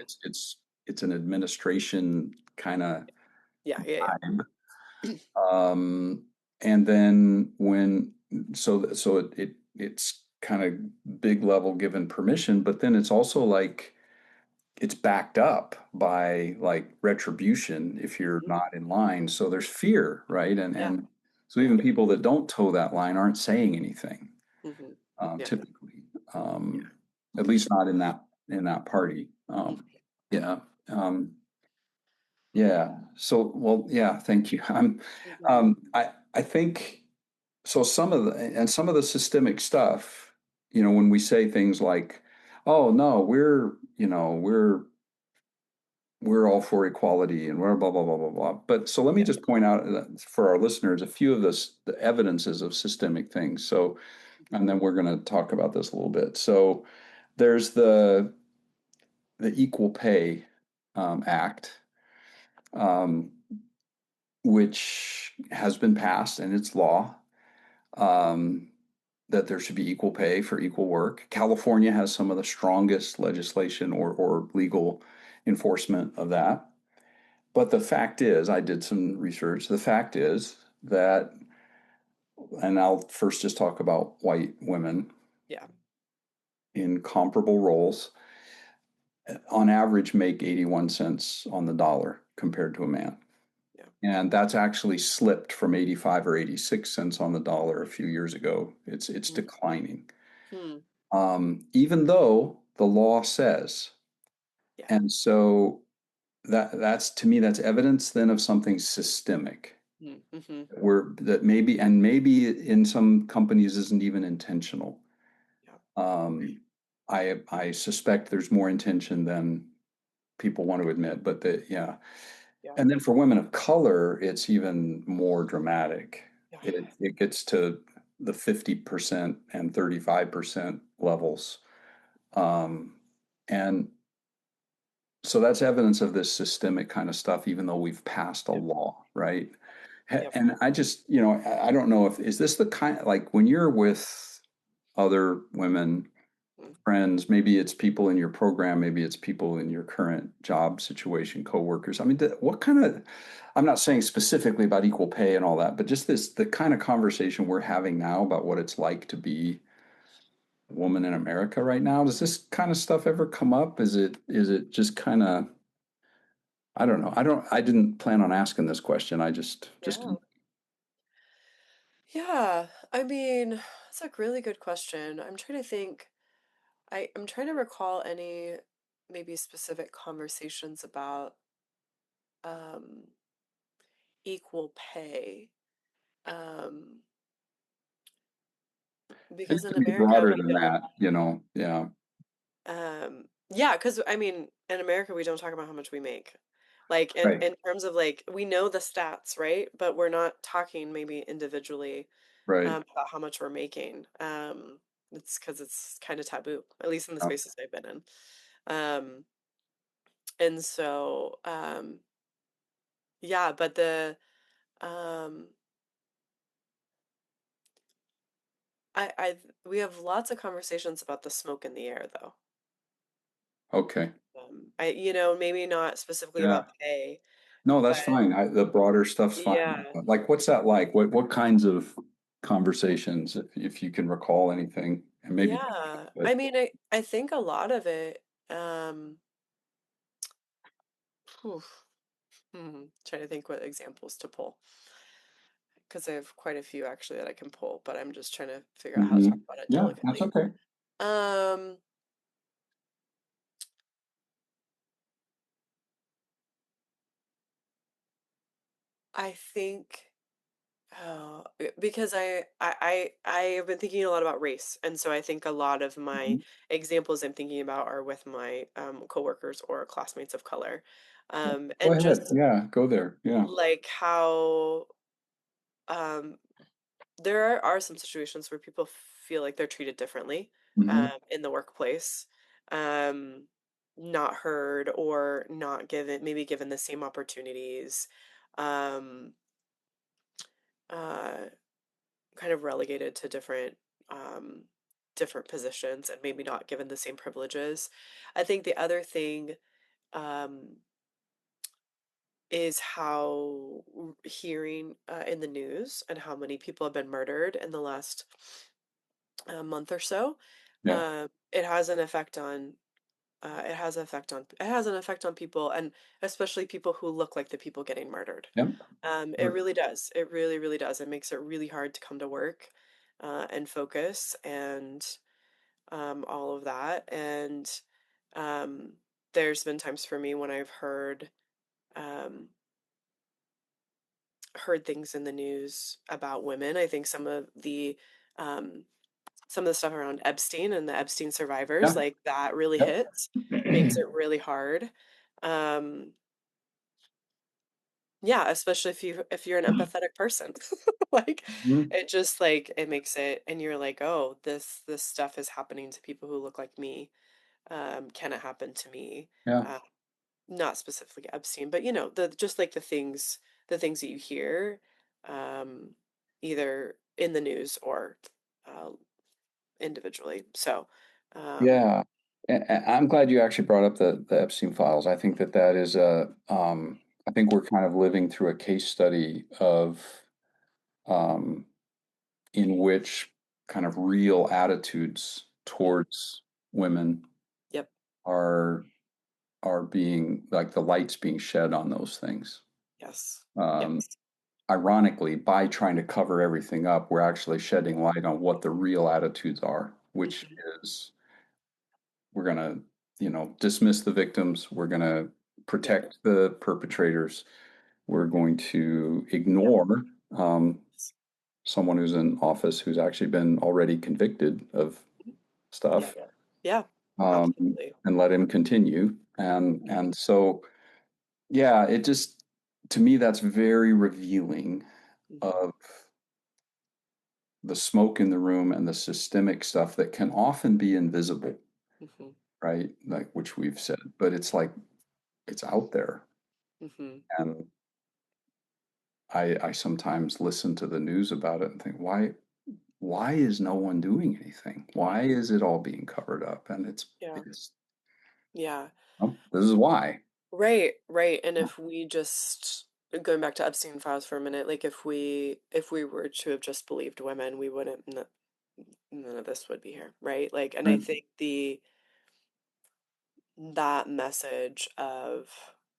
Speaker 1: it's an administration kind of
Speaker 2: Yeah, yeah,
Speaker 1: vibe. Um, and then it's kind of big level given permission, but then it's also like it's backed up by like retribution if
Speaker 2: yeah.
Speaker 1: you're
Speaker 2: Hmm.
Speaker 1: not in line. So there's fear, right? And
Speaker 2: Yeah,
Speaker 1: and so
Speaker 2: yeah.
Speaker 1: even people that don't toe that line aren't saying anything,
Speaker 2: Hmm. Yeah,
Speaker 1: typically,
Speaker 2: yeah,
Speaker 1: at
Speaker 2: for
Speaker 1: least
Speaker 2: sure.
Speaker 1: not in that party. Yeah, yeah. So, well, yeah. Thank you.
Speaker 2: Hmm.
Speaker 1: I think so. Some of the systemic stuff, when we say things like, "Oh no, we're all for equality and we're blah blah blah blah blah." But so let me
Speaker 2: Yeah.
Speaker 1: just point out for our listeners a few of the evidences of systemic things. So,
Speaker 2: Hmm.
Speaker 1: and then we're going to talk about this a little bit. So, there's the Equal Pay Act, um, which has been passed and it's law. Um, that there should be equal pay for equal work. California has some of the strongest legislation or legal enforcement of that. But the fact is, I did some research. The fact is that, and I'll first just talk about white women
Speaker 2: Yeah.
Speaker 1: in comparable roles, on average make 81 cents on the dollar compared to a man.
Speaker 2: Yeah.
Speaker 1: And that's actually slipped from 85 or 86 cents on the dollar a few years ago. It's
Speaker 2: Hmm.
Speaker 1: declining.
Speaker 2: Hmm.
Speaker 1: Even though the law says.
Speaker 2: Yeah.
Speaker 1: And so that's to me, that's evidence then of something systemic
Speaker 2: Mm-hmm.
Speaker 1: where that maybe in some companies isn't even intentional.
Speaker 2: Yeah.
Speaker 1: Um, I suspect there's more intention than people want to admit, but yeah.
Speaker 2: Yeah.
Speaker 1: And then for women of color, it's even more dramatic.
Speaker 2: Yeah.
Speaker 1: It gets to the 50% and 35% levels. Um, and so that's evidence of this systemic kind of stuff, even though we've passed a
Speaker 2: Yep.
Speaker 1: law, right?
Speaker 2: Yep.
Speaker 1: And I just, I don't know if is this the kind like when you're with other women,
Speaker 2: Mm.
Speaker 1: friends, maybe it's people in your program, maybe it's people in your current job situation, coworkers. I mean, what kind of, I'm not saying specifically about equal pay and all that, but just the kind of conversation we're having now about what it's like to be a woman in America right now. Does this kind of stuff ever come up? Is it just kind of, I don't know. I didn't plan on asking this question. I just
Speaker 2: Yeah. Yeah. I mean, it's a really good question. I'm trying to think. I'm trying to recall any maybe specific conversations about um, equal pay. Um,
Speaker 1: It
Speaker 2: because in
Speaker 1: could be
Speaker 2: America
Speaker 1: broader
Speaker 2: we
Speaker 1: than
Speaker 2: don't.
Speaker 1: that, you know. Yeah.
Speaker 2: Yeah, because I mean, in America we don't talk about how much we make. Like
Speaker 1: Right.
Speaker 2: in terms of like we know the stats, right? But we're not talking maybe individually
Speaker 1: Right.
Speaker 2: about how much we're making. It's because it's kind of taboo, at least in the
Speaker 1: Yeah.
Speaker 2: spaces I've been in. Um, and so yeah, but the um I we have lots of conversations about the smoke in the air though.
Speaker 1: Okay.
Speaker 2: Maybe not specifically
Speaker 1: Yeah.
Speaker 2: about pay,
Speaker 1: No, that's
Speaker 2: but
Speaker 1: fine. The broader stuff's fine.
Speaker 2: yeah.
Speaker 1: Like, what's that like? What kinds of conversations, if you can recall anything, and maybe,
Speaker 2: Yeah.
Speaker 1: but
Speaker 2: I mean, I think a lot of it, phew, trying to think what examples to pull because I have quite a few actually that I can pull, but I'm just trying to figure out how to talk
Speaker 1: Mhm.
Speaker 2: about it
Speaker 1: Yeah, that's
Speaker 2: delicately.
Speaker 1: okay.
Speaker 2: Um, I think because I have been thinking a lot about race, and so I think a lot of my
Speaker 1: Mhm.
Speaker 2: examples I'm thinking about are with my coworkers or classmates of color,
Speaker 1: Go
Speaker 2: and
Speaker 1: ahead.
Speaker 2: just
Speaker 1: Yeah, go there. Yeah.
Speaker 2: like how um there are some situations where people feel like they're treated differently
Speaker 1: Hmm.
Speaker 2: in the workplace, um, not heard or not given, maybe given the same opportunities, um, uh, kind of relegated to um, different positions and maybe not given the same privileges. I think the other thing um, is how hearing in the news and how many people have been murdered in the last a month or so,
Speaker 1: Yeah.
Speaker 2: it has an effect on it has an effect on people and especially people who look like the people getting murdered.
Speaker 1: Yep.
Speaker 2: It really does. It really, really does. It makes it really hard to come to work and focus and all of that. And um, there's been times for me when I've um, heard things in the news about women. I think um, some of the stuff around Epstein and the Epstein survivors,
Speaker 1: Yeah.
Speaker 2: like that really
Speaker 1: Yep.
Speaker 2: hits, makes it really hard. Um, yeah, especially if you're an empathetic person. Like
Speaker 1: Mhm.
Speaker 2: it just like it makes it and you're like, "Oh, this stuff is happening to people who look like me. Can it happen to me?"
Speaker 1: Yeah.
Speaker 2: Uh, not specifically Epstein, but the just like the things that you hear um either in the news or uh individually. So, um,
Speaker 1: Yeah. I'm glad you actually brought up the Epstein files. I think that that is I think we're kind of living through a case study of um, in which kind of real attitudes
Speaker 2: yep,
Speaker 1: towards women
Speaker 2: yep,
Speaker 1: are are being like the light's being shed on those things.
Speaker 2: yes,
Speaker 1: Um,
Speaker 2: yes.
Speaker 1: Ironically, by trying to cover everything up, we're actually shedding light on what the real attitudes are, which
Speaker 2: Mhm.
Speaker 1: is we're going to, dismiss the victims. We're going to
Speaker 2: Yep,
Speaker 1: protect the perpetrators. We're going to
Speaker 2: yep,
Speaker 1: ignore um, someone who's in office who's actually been already convicted of
Speaker 2: yeah,
Speaker 1: stuff,
Speaker 2: yeah, yeah,
Speaker 1: um,
Speaker 2: absolutely.
Speaker 1: and let him continue. And so, yeah, it just to me that's very revealing
Speaker 2: Hmm.
Speaker 1: of the smoke in the room and the systemic stuff that can often be invisible,
Speaker 2: Hmm.
Speaker 1: right? Like which we've said, but it's like it's out there.
Speaker 2: Hmm.
Speaker 1: And I sometimes listen to the news about it and think, why is no one doing anything? Why is it all being covered up? And
Speaker 2: Yeah,
Speaker 1: it's
Speaker 2: yeah.
Speaker 1: oh, this is why.
Speaker 2: Right, right. And if we just going back to Epstein files for a minute, like if we were to have just believed women, we wouldn't none of this would be here, right? Like, and I
Speaker 1: Right.
Speaker 2: think the that message of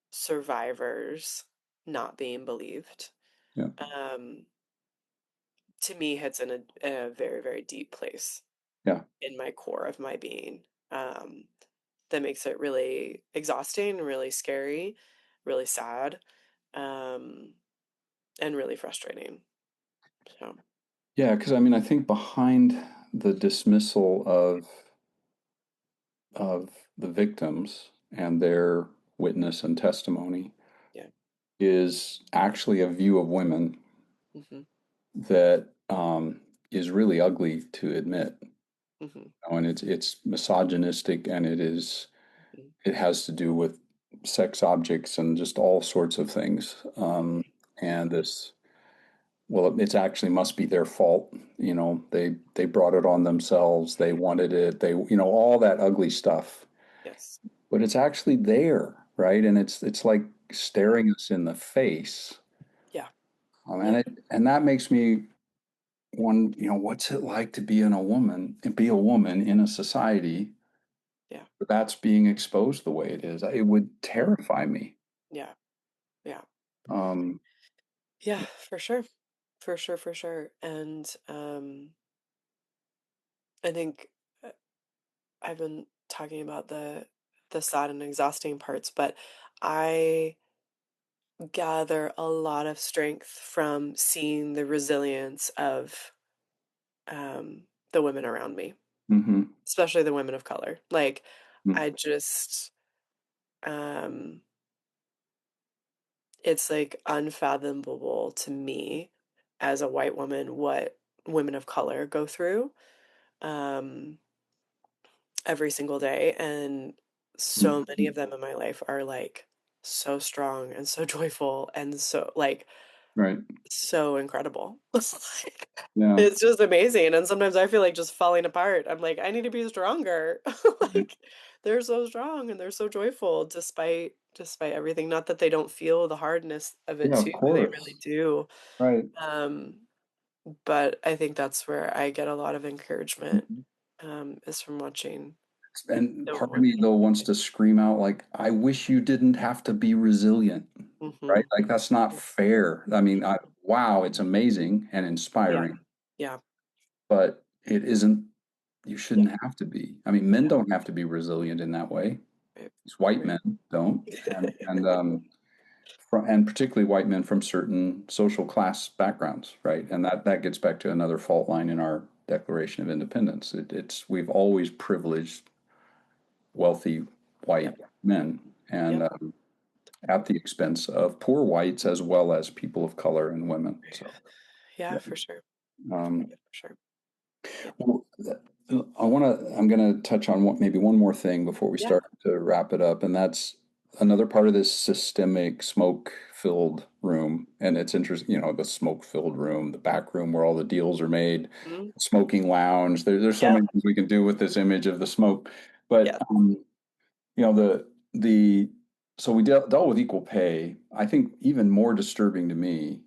Speaker 2: survivors not being believed,
Speaker 1: Yeah.
Speaker 2: um, to me hits in a very, very deep place
Speaker 1: Yeah.
Speaker 2: in my core of my being. Um, that makes it really exhausting, really scary, really sad, um, and really frustrating. So,
Speaker 1: Yeah. Because I mean, I think behind the dismissal of the victims and their witness and testimony
Speaker 2: Yeah.
Speaker 1: is actually a view of women
Speaker 2: Hmm.
Speaker 1: that is really ugly to admit.
Speaker 2: Hmm.
Speaker 1: And it's misogynistic, and
Speaker 2: Hmm.
Speaker 1: it has to do with sex objects and just all sorts of things. And this, well, it's actually must be their fault. They brought it on themselves. They wanted it. All that ugly stuff.
Speaker 2: Yes.
Speaker 1: But it's actually there, right? And it's like
Speaker 2: Yeah.
Speaker 1: staring us in the face.
Speaker 2: Yeah.
Speaker 1: And
Speaker 2: Yeah.
Speaker 1: and that makes me what's it like to be be a woman in a society
Speaker 2: Yeah.
Speaker 1: that's being exposed the way it is? It would
Speaker 2: Yeah.
Speaker 1: terrify me.
Speaker 2: Yeah. Yeah.
Speaker 1: Um,
Speaker 2: Yeah, for sure. For sure, for sure. And I think I've been talking about the sad and exhausting parts, but I gather a lot of strength from seeing the resilience of the women around me,
Speaker 1: mhm,
Speaker 2: especially the women of color. Like,
Speaker 1: mm,
Speaker 2: I just, um, it's like unfathomable to me as a white woman what women of color go through um, every single day. And so many
Speaker 1: mhm.
Speaker 2: of them in my life are like so strong and so joyful and so like
Speaker 1: Right.
Speaker 2: so incredible. Like,
Speaker 1: Yeah.
Speaker 2: it's just amazing. And sometimes I feel like just falling apart. I'm like, I need to be stronger.
Speaker 1: Right.
Speaker 2: Like they're so strong and they're so joyful despite everything. Not that they don't feel the hardness of it
Speaker 1: Yeah,
Speaker 2: too.
Speaker 1: of
Speaker 2: They really
Speaker 1: course.
Speaker 2: do.
Speaker 1: Right.
Speaker 2: Um, but I think that's where I get a lot of encouragement,
Speaker 1: Mhm.
Speaker 2: is from watching
Speaker 1: And
Speaker 2: the
Speaker 1: part of
Speaker 2: women
Speaker 1: me though wants
Speaker 2: around
Speaker 1: to scream out like, I wish you didn't have to be resilient,
Speaker 2: me.
Speaker 1: right? Like that's not fair. I mean, wow, it's amazing and
Speaker 2: Yeah,
Speaker 1: inspiring,
Speaker 2: yeah,
Speaker 1: but it isn't, you
Speaker 2: yeah,
Speaker 1: shouldn't have to be. I mean, men
Speaker 2: yeah,
Speaker 1: don't have to be resilient in that way.
Speaker 2: right,
Speaker 1: These white
Speaker 2: right.
Speaker 1: men don't. And particularly white men from certain social class backgrounds, right? And that gets back to another fault line in our Declaration of Independence. It's we've always privileged wealthy white
Speaker 2: Yep,
Speaker 1: men, and
Speaker 2: yep.
Speaker 1: at the expense of poor whites as well as people of color and women. So,
Speaker 2: Yeah,
Speaker 1: yeah.
Speaker 2: for sure.
Speaker 1: Um,
Speaker 2: Yeah, for sure. Yeah.
Speaker 1: well, I'm going to touch on maybe one more thing before we
Speaker 2: Yeah.
Speaker 1: start to wrap it up, and that's another part of this systemic smoke-filled room. And it's interesting, the smoke-filled room, the back room where all the deals are made,
Speaker 2: Mhm.
Speaker 1: smoking lounge. There's so
Speaker 2: Yeah.
Speaker 1: many things we can do with this image of the smoke. But
Speaker 2: Yeah.
Speaker 1: you know, the so we dealt with equal pay. I think even more disturbing to me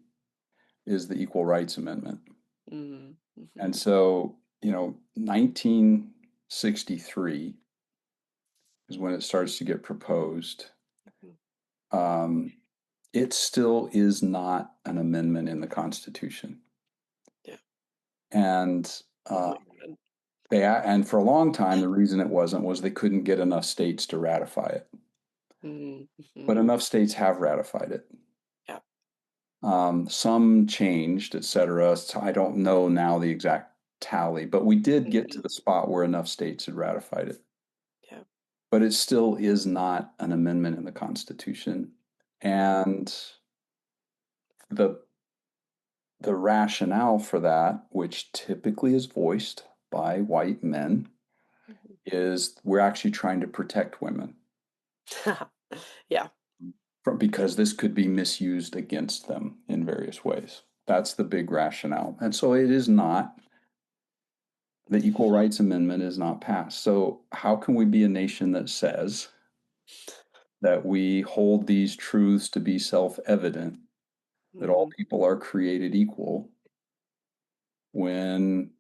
Speaker 1: is the Equal Rights Amendment.
Speaker 2: Mhm.
Speaker 1: And
Speaker 2: Mhm.
Speaker 1: so, 1963 is when it starts to get proposed.
Speaker 2: Mhm.
Speaker 1: Um, it still is not an amendment in the Constitution.
Speaker 2: Yeah.
Speaker 1: And
Speaker 2: Oh
Speaker 1: uh,
Speaker 2: my God.
Speaker 1: and for a long time, the reason it wasn't was they couldn't get enough states to ratify it.
Speaker 2: Mhm.
Speaker 1: But
Speaker 2: Mhm.
Speaker 1: enough states have ratified it.
Speaker 2: Yeah.
Speaker 1: Some changed, et cetera. So I don't know now the exact tally, but we did get to
Speaker 2: Mhm.
Speaker 1: the spot where enough states had ratified it.
Speaker 2: Yeah.
Speaker 1: But it still is not an amendment in the Constitution.
Speaker 2: Mhm.
Speaker 1: And the the rationale for that, which typically is voiced by white men,
Speaker 2: Mhm.
Speaker 1: is we're actually trying to protect women
Speaker 2: Yeah. Yeah.
Speaker 1: because this could be misused against them in various ways. That's the big rationale. And so it is not. The Equal Rights Amendment is not passed. So, how can we be a nation that says that we hold these truths to be self evident, that all
Speaker 2: Mhm.
Speaker 1: people are created equal, when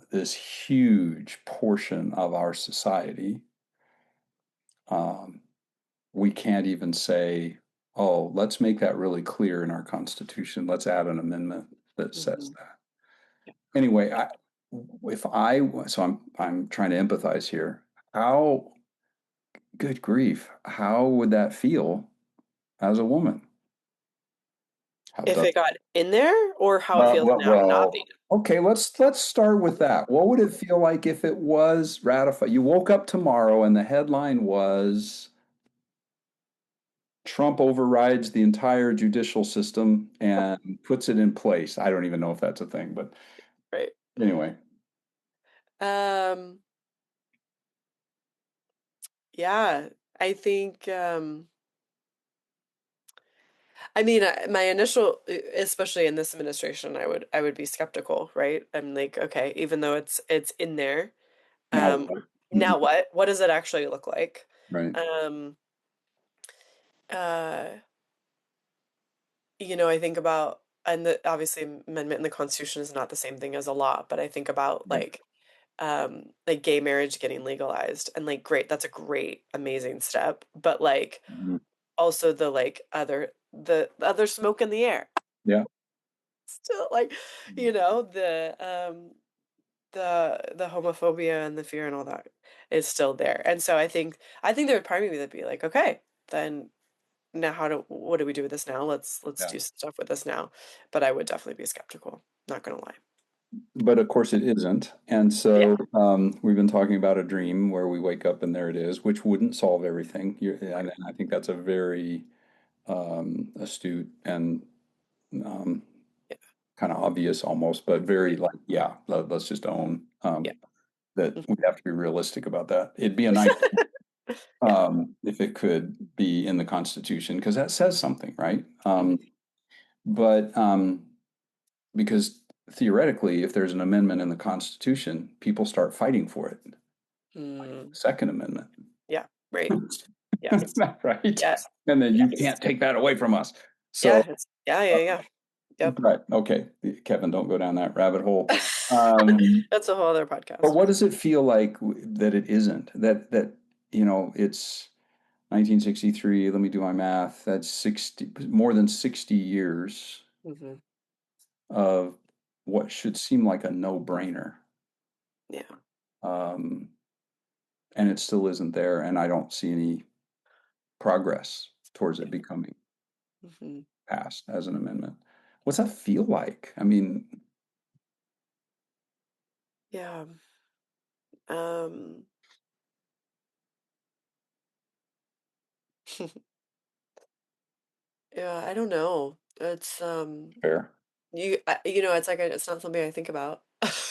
Speaker 1: this huge portion of our society, um, we can't even say, oh, let's make that really clear in our Constitution. Let's add an amendment that says
Speaker 2: Mhm.
Speaker 1: that.
Speaker 2: Yeah.
Speaker 1: Anyway, so I'm trying to empathize here. How Good grief. How would that feel as a woman? How
Speaker 2: If
Speaker 1: does
Speaker 2: it got in there or how it feels now not
Speaker 1: well,
Speaker 2: being.
Speaker 1: Okay, let's start with that. What would it feel like if it was ratified? You woke up tomorrow and the headline was Trump overrides the entire judicial system and puts it in place. I don't even know if that's a thing, but
Speaker 2: Right.
Speaker 1: anyway,
Speaker 2: Um, yeah, I think I mean, my initial, especially in this administration, I would be skeptical, right? I'm like, okay, even though it's in there,
Speaker 1: now
Speaker 2: um,
Speaker 1: what? Mhm.
Speaker 2: now what? What does it actually look like?
Speaker 1: Right.
Speaker 2: Um, uh, I think about, and obviously amendment in the Constitution is not the same thing as a law, but I think about
Speaker 1: Right.
Speaker 2: like gay marriage getting legalized, and like, great, that's a great, amazing step, but like
Speaker 1: Mhm.
Speaker 2: also the other smoke in the air.
Speaker 1: Yeah.
Speaker 2: Still, like, the homophobia and the fear and all that is still there. And so I think there would probably be that'd be like, okay, then now what do we do with this now? Let's
Speaker 1: Yeah.
Speaker 2: do stuff with this now. But I would definitely be skeptical, not gonna lie.
Speaker 1: But of course it isn't. And
Speaker 2: Yeah,
Speaker 1: so we've been talking about a dream where we wake up and there it is, which wouldn't solve everything. And I think that's a very astute and um,
Speaker 2: yeah,
Speaker 1: kind of obvious almost, but very
Speaker 2: mhm,
Speaker 1: like, yeah, let's just own
Speaker 2: yeah,
Speaker 1: that
Speaker 2: mhm.
Speaker 1: we have to be realistic about that. It'd be a nice
Speaker 2: Yeah,
Speaker 1: if it could be in the Constitution because that says something, right?
Speaker 2: mhm,
Speaker 1: But because theoretically, if there's an amendment in the Constitution, people start fighting for it.
Speaker 2: mm,
Speaker 1: Second Amendment.
Speaker 2: yeah, right.
Speaker 1: Is
Speaker 2: Yes,
Speaker 1: that right?
Speaker 2: yeah,
Speaker 1: And then you
Speaker 2: yes,
Speaker 1: can't take that away from us.
Speaker 2: yeah,
Speaker 1: So,
Speaker 2: yeah, yeah, yeah. Yep.
Speaker 1: right. Okay. Kevin, don't go down that rabbit hole. Um,
Speaker 2: That's a whole other
Speaker 1: but
Speaker 2: podcast.
Speaker 1: what does it feel like that it isn't? It's 1963. Let me do my math. That's 60, more than 60 years
Speaker 2: Hmm.
Speaker 1: of what should seem like a no-brainer.
Speaker 2: Yeah,
Speaker 1: Um, and it still isn't there. And I don't see any progress towards it
Speaker 2: yeah.
Speaker 1: becoming
Speaker 2: Hmm.
Speaker 1: passed as an amendment. What's that feel like? I mean,
Speaker 2: Yeah. Um, yeah, I don't know. It's
Speaker 1: fair.
Speaker 2: it's like it's not something I think about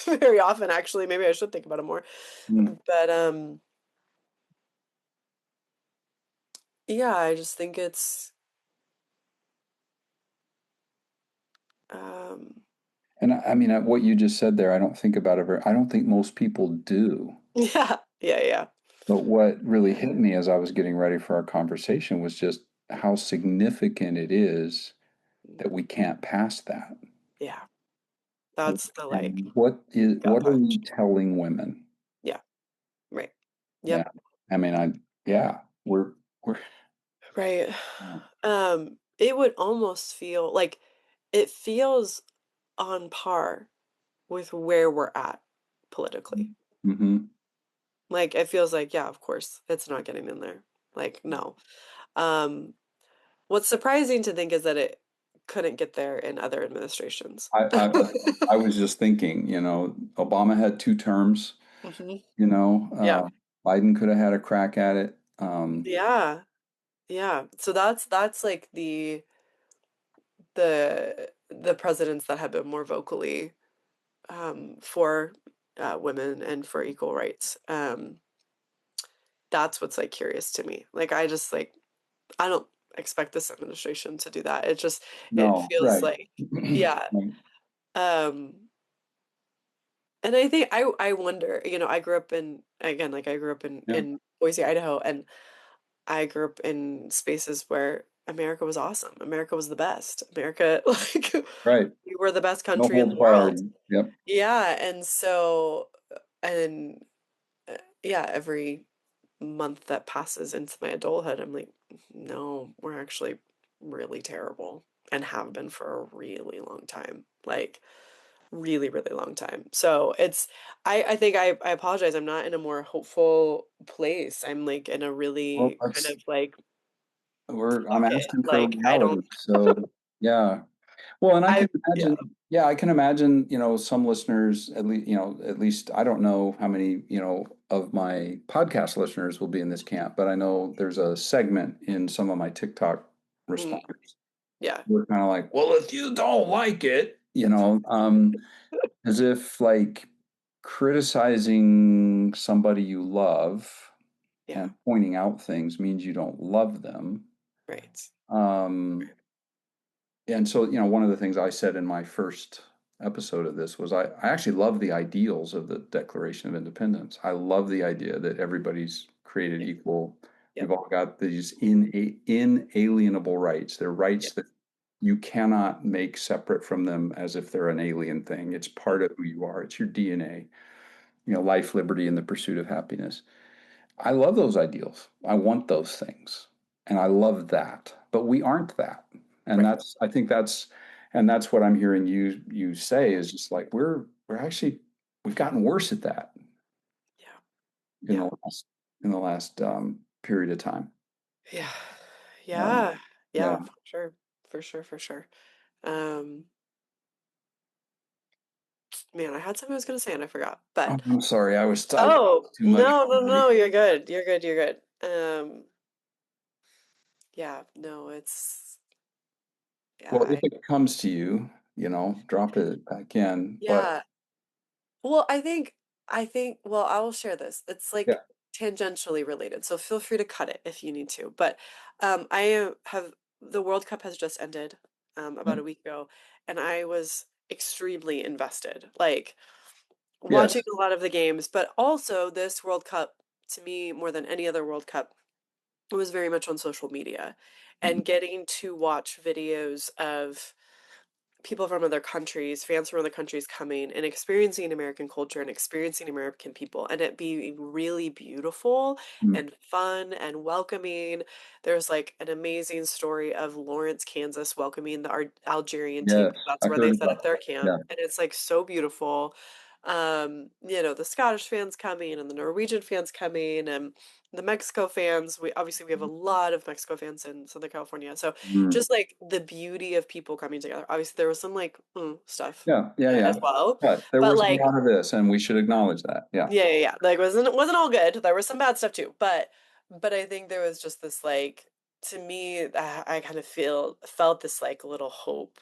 Speaker 2: very often, actually. Maybe I should think about it more.
Speaker 1: Mm.
Speaker 2: But yeah, I just think it's um
Speaker 1: And I mean, what you just said there, I don't think about it very, I don't think most people do.
Speaker 2: yeah, yeah, yeah.
Speaker 1: But what really hit me as I was getting ready for our conversation was just how significant it is that we can't pass that.
Speaker 2: Yeah. That's the like
Speaker 1: And
Speaker 2: gut
Speaker 1: what are we
Speaker 2: punch.
Speaker 1: telling women?
Speaker 2: Yeah, right.
Speaker 1: Yeah.
Speaker 2: Yep.
Speaker 1: I mean, yeah, we're,
Speaker 2: Right.
Speaker 1: yeah.
Speaker 2: It would almost feel like it feels on par with where we're at politically.
Speaker 1: Hmm.
Speaker 2: Like, it feels like, yeah, of course, it's not getting in there. Like, no. Um, what's surprising to think is that it couldn't get there in other administrations.
Speaker 1: I, I, I was just thinking, Obama had 2 terms,
Speaker 2: Hmm.
Speaker 1: you know,
Speaker 2: Yeah.
Speaker 1: Biden could have had a crack at it.
Speaker 2: Yeah. Yeah. So that's like the presidents that have been more vocally for women and for equal rights. That's what's like curious to me. Like, I don't expect this administration to do that. It
Speaker 1: No,
Speaker 2: feels
Speaker 1: right.
Speaker 2: like, yeah.
Speaker 1: Right.
Speaker 2: Um, and I think I wonder, I grew up in, again, like I grew up in
Speaker 1: Yeah,
Speaker 2: in Boise, Idaho, and I grew up in spaces where America was awesome. America was the best. America, like,
Speaker 1: right.
Speaker 2: we were the best
Speaker 1: No
Speaker 2: country in
Speaker 1: holds
Speaker 2: the world.
Speaker 1: barred. Yep.
Speaker 2: Yeah, and so, and yeah, every month that passes into my adulthood, I'm like, no, we're actually really terrible and have been for a really long time. Like, really, really long time. So I think I apologize. I'm not in a more hopeful place. I'm like in a
Speaker 1: Well,
Speaker 2: really kind of like,
Speaker 1: I'm
Speaker 2: fuck it.
Speaker 1: asking for
Speaker 2: Like, I don't,
Speaker 1: reality. So, yeah. Well, and I
Speaker 2: I
Speaker 1: can
Speaker 2: yeah.
Speaker 1: imagine, yeah, I can imagine, some listeners, at least I don't know how many, of my podcast listeners will be in this camp, but I know there's a segment in some of my TikTok
Speaker 2: Mhm.
Speaker 1: responders.
Speaker 2: Yeah.
Speaker 1: We're kind of like, well, if you don't like it, as if like criticizing somebody you love
Speaker 2: Yeah.
Speaker 1: and pointing out things means you don't love them.
Speaker 2: Right.
Speaker 1: Um, and so, one of the things I said in my first episode of this was I actually love the ideals of the Declaration of Independence. I love the idea that everybody's created
Speaker 2: Yep.
Speaker 1: equal. We've
Speaker 2: Yep.
Speaker 1: all got these inalienable rights. They're rights
Speaker 2: Yep.
Speaker 1: that you cannot make separate from them as if they're an alien thing. It's part of who you are. It's your DNA. Life, liberty, and the pursuit of happiness. I love those ideals. I want those things. And I love that. But we aren't that. And
Speaker 2: Right.
Speaker 1: that's what I'm hearing you say is just like we're actually we've gotten worse at that
Speaker 2: Yeah.
Speaker 1: in
Speaker 2: Yeah.
Speaker 1: the last period of time.
Speaker 2: Yeah.
Speaker 1: Um,
Speaker 2: Yeah.
Speaker 1: yeah.
Speaker 2: Yeah, for sure. For sure, for sure. Um, man, I had something I was gonna say and I forgot.
Speaker 1: Oh,
Speaker 2: But
Speaker 1: I'm sorry. I talked
Speaker 2: oh,
Speaker 1: too much
Speaker 2: no, no,
Speaker 1: already.
Speaker 2: no, you're good. You're good. You're good. Yeah, no, it's yeah,
Speaker 1: Well, if it comes to you, drop it back in. But
Speaker 2: yeah. Well, well, I will share this. It's
Speaker 1: yeah.
Speaker 2: like tangentially related, so feel free to cut it if you need to. But have the World Cup has just ended
Speaker 1: Yeah.
Speaker 2: about a week ago, and I was extremely invested, like watching
Speaker 1: Yes.
Speaker 2: a lot of the games, but also this World Cup to me more than any other World Cup was very much on social media
Speaker 1: Mhm.
Speaker 2: and getting to watch videos of people from other countries, fans from other countries coming and experiencing American culture and experiencing American people, and it being really beautiful
Speaker 1: Mhm.
Speaker 2: and fun and welcoming. There's like an amazing story of Lawrence, Kansas welcoming the Algerian team
Speaker 1: Yes.
Speaker 2: because that's
Speaker 1: I
Speaker 2: where they
Speaker 1: heard
Speaker 2: set
Speaker 1: about
Speaker 2: up their
Speaker 1: that.
Speaker 2: camp,
Speaker 1: Yeah.
Speaker 2: and it's like so beautiful. The Scottish fans coming and the Norwegian fans coming and the Mexico fans. We have a lot of Mexico fans in Southern California, so
Speaker 1: Mhm.
Speaker 2: just like the beauty of people coming together. Obviously, there was some like stuff
Speaker 1: Yeah, yeah,
Speaker 2: as
Speaker 1: yeah.
Speaker 2: well,
Speaker 1: But there
Speaker 2: but
Speaker 1: was a
Speaker 2: like
Speaker 1: lot of this, and we should acknowledge that. Yeah,
Speaker 2: yeah, yeah, yeah. Like wasn't all good. There was some bad stuff too, but I think there was just this like to me, I kind of felt this like little hope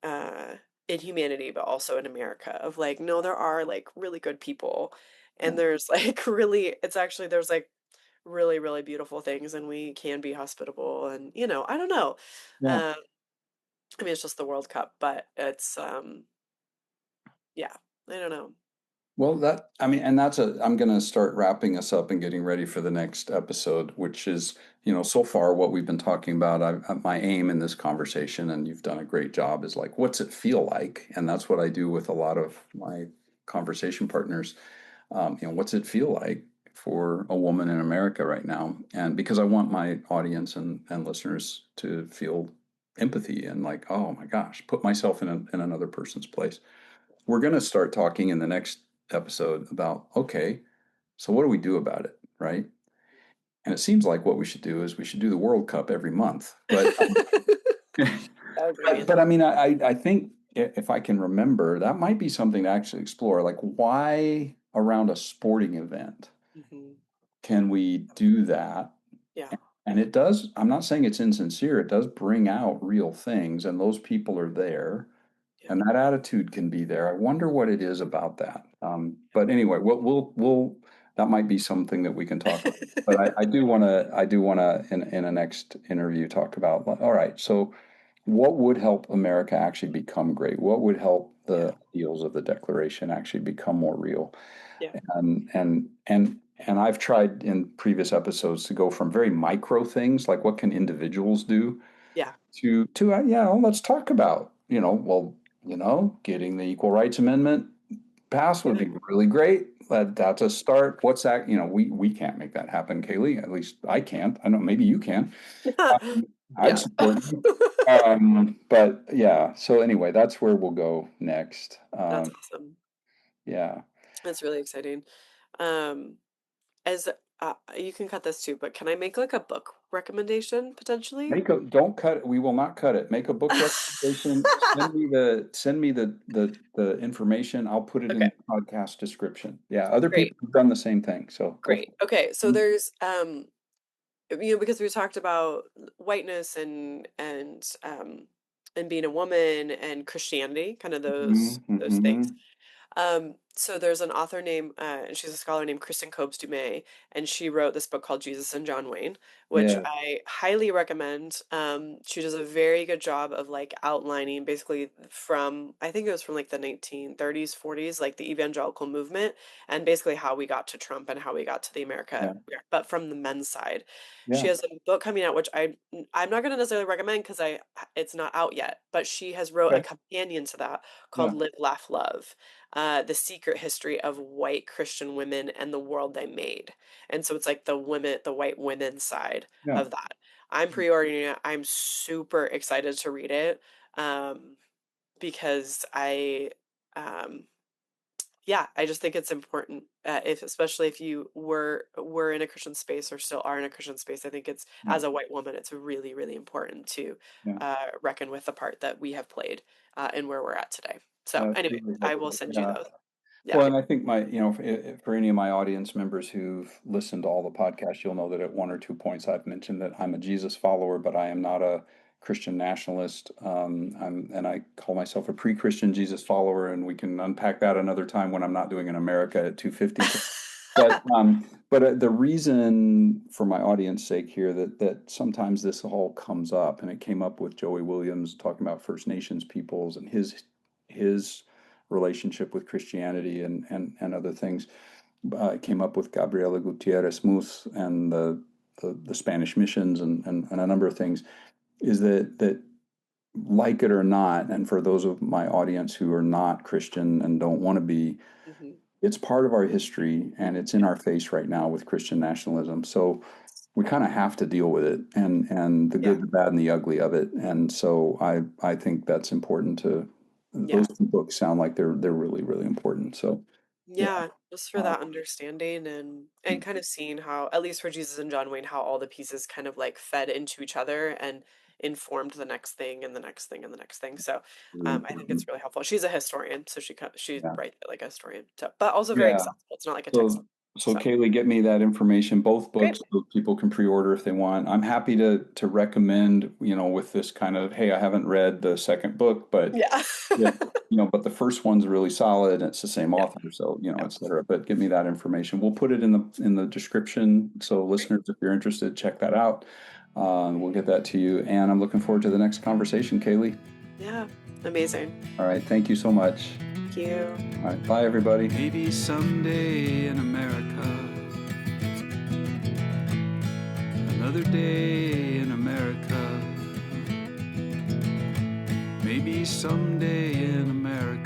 Speaker 2: uh in humanity, but also in America of like no, there are like really good people,
Speaker 1: yeah,
Speaker 2: and there's like really it's actually there's like really really beautiful things, and we can be hospitable, and I don't know.
Speaker 1: yeah.
Speaker 2: Um, I mean, it's just the World Cup, but it's yeah, I don't know.
Speaker 1: Well, I'm going to start wrapping us up and getting ready for the next episode, which is, so far what we've been talking about. My aim in this conversation, and you've done a great job, is like, what's it feel like? And that's what I do with a lot of my conversation partners. What's it feel like for a woman in America right now? And because I want my audience and listeners to feel empathy and like, oh my gosh, put myself in another person's place. We're going to start talking in the next episode about, okay, so what do we do about it, right? And it seems like what we should do is we should do the World Cup every month. But
Speaker 2: That would be
Speaker 1: but I
Speaker 2: amazing.
Speaker 1: mean, I think if I can remember, that might be something to actually explore. Like, why around a sporting event
Speaker 2: Hmm.
Speaker 1: can we do that?
Speaker 2: Yeah,
Speaker 1: And it does, I'm not saying it's insincere, it does bring out real things, and those people are there,
Speaker 2: yeah,
Speaker 1: and that attitude can be there. I wonder what it is about that. But anyway, that might be something that we can talk about. But I do want to, in a next interview, talk about, all right, so what would help America actually become great? What would help
Speaker 2: yeah,
Speaker 1: the ideals of the Declaration actually become more real?
Speaker 2: yeah,
Speaker 1: And I've tried in previous episodes to go from very micro things, like what can individuals do,
Speaker 2: yeah,
Speaker 1: to yeah, well, let's talk about, getting the Equal Rights Amendment passed would
Speaker 2: yeah.
Speaker 1: be really great. That's a start. What's that? We can't make that happen, Kaylee. At least I can't. I know maybe you can. I'd
Speaker 2: Yeah.
Speaker 1: support you. But yeah, so anyway, that's where we'll go next.
Speaker 2: That's awesome.
Speaker 1: Yeah.
Speaker 2: That's really exciting. Um, as You can cut this too, but can I make like a book recommendation potentially?
Speaker 1: Don't cut it. We will not cut it. Make a book recommendation. Send me the information. I'll put it in
Speaker 2: Okay,
Speaker 1: the podcast description. Yeah, other
Speaker 2: great,
Speaker 1: people have done the same thing. So go
Speaker 2: great.
Speaker 1: for
Speaker 2: Okay, so
Speaker 1: it.
Speaker 2: there's because we talked about whiteness and being a woman and Christianity, kind of those
Speaker 1: Mm-hmm,
Speaker 2: those things.
Speaker 1: mm-hmm.
Speaker 2: So there's an author named, and she's a scholar named Kristen Copes Dumais, and she wrote this book called Jesus and John Wayne, which
Speaker 1: Yeah,
Speaker 2: I highly recommend. She does a very good job of like outlining basically from, I think it was from like the 1930s, 40s, like the evangelical movement, and basically how we got to Trump and how we got to the America,
Speaker 1: yeah,
Speaker 2: but from the men's side. She
Speaker 1: yeah.
Speaker 2: has a book coming out, which I'm not going to necessarily recommend because it's not out yet, but she has wrote a
Speaker 1: Okay.
Speaker 2: companion to that
Speaker 1: Yeah,
Speaker 2: called Live, Laugh, Love, the secret history of white Christian women and the world they made. And so it's like the white women side
Speaker 1: yeah,
Speaker 2: of that. I'm pre-ordering it. I'm super excited to read it, um, because um, yeah, I just think it's important, if especially if you were in a Christian space or still are in a Christian space. I think it's,
Speaker 1: yeah,
Speaker 2: as a white woman, it's really, really important to
Speaker 1: yeah.
Speaker 2: reckon with the part that we have played in where we're at today. So
Speaker 1: That's
Speaker 2: anyway,
Speaker 1: really
Speaker 2: I will
Speaker 1: helpful.
Speaker 2: send you
Speaker 1: Yeah.
Speaker 2: those. Yeah.
Speaker 1: Well, and I think for any of my audience members who've listened to all the podcasts, you'll know that at one or two points I've mentioned that I'm a Jesus follower, but I am not a Christian nationalist. And I call myself a pre-Christian Jesus follower, and we can unpack that another time when I'm not doing an America at 250. But the reason for my audience sake here that sometimes this all comes up, and it came up with Joey Williams talking about First Nations peoples and his relationship with Christianity and other things. It came up with Gabriela Gutierrez Mus and the Spanish missions and a number of things. Is that like it or not, and for those of my audience who are not Christian and don't want to be,
Speaker 2: Hmm.
Speaker 1: it's part of our history and it's in our face right now with Christian nationalism. So we kind of have to deal with it and the
Speaker 2: Yeah.
Speaker 1: good, the bad, and the ugly of it. And so I think that's important to those
Speaker 2: Yeah.
Speaker 1: two books sound like they're really, really important. So yeah.
Speaker 2: Yeah, just for
Speaker 1: Uh,
Speaker 2: that understanding and kind of seeing how, at least for Jesus and John Wayne, how all the pieces kind of like fed into each other and informed the next thing and the next thing and the next thing. So
Speaker 1: really
Speaker 2: I think it's
Speaker 1: important.
Speaker 2: really helpful. She's a historian, so she
Speaker 1: Yeah.
Speaker 2: writes it like a historian. So, but also very
Speaker 1: Yeah.
Speaker 2: accessible. It's not like a textbook.
Speaker 1: So
Speaker 2: So
Speaker 1: Kaylee, get me that information, both
Speaker 2: great.
Speaker 1: books, so people can pre-order if they want. I'm happy to recommend, with this kind of, hey, I haven't read the second book, but
Speaker 2: Yeah.
Speaker 1: yeah, but the first one's really solid. It's the same
Speaker 2: Yeah.
Speaker 1: author, so
Speaker 2: Yeah.
Speaker 1: et cetera. But give me that information. We'll put it in the description. So
Speaker 2: Great.
Speaker 1: listeners, if you're interested, check that out. We'll get that to you. And I'm looking forward to the next conversation, Kaylee.
Speaker 2: Yeah. Amazing.
Speaker 1: All right. Thank you so much.
Speaker 2: Thank you.
Speaker 1: All right. Bye, everybody.
Speaker 3: Maybe someday in America, another day in America, maybe someday in America.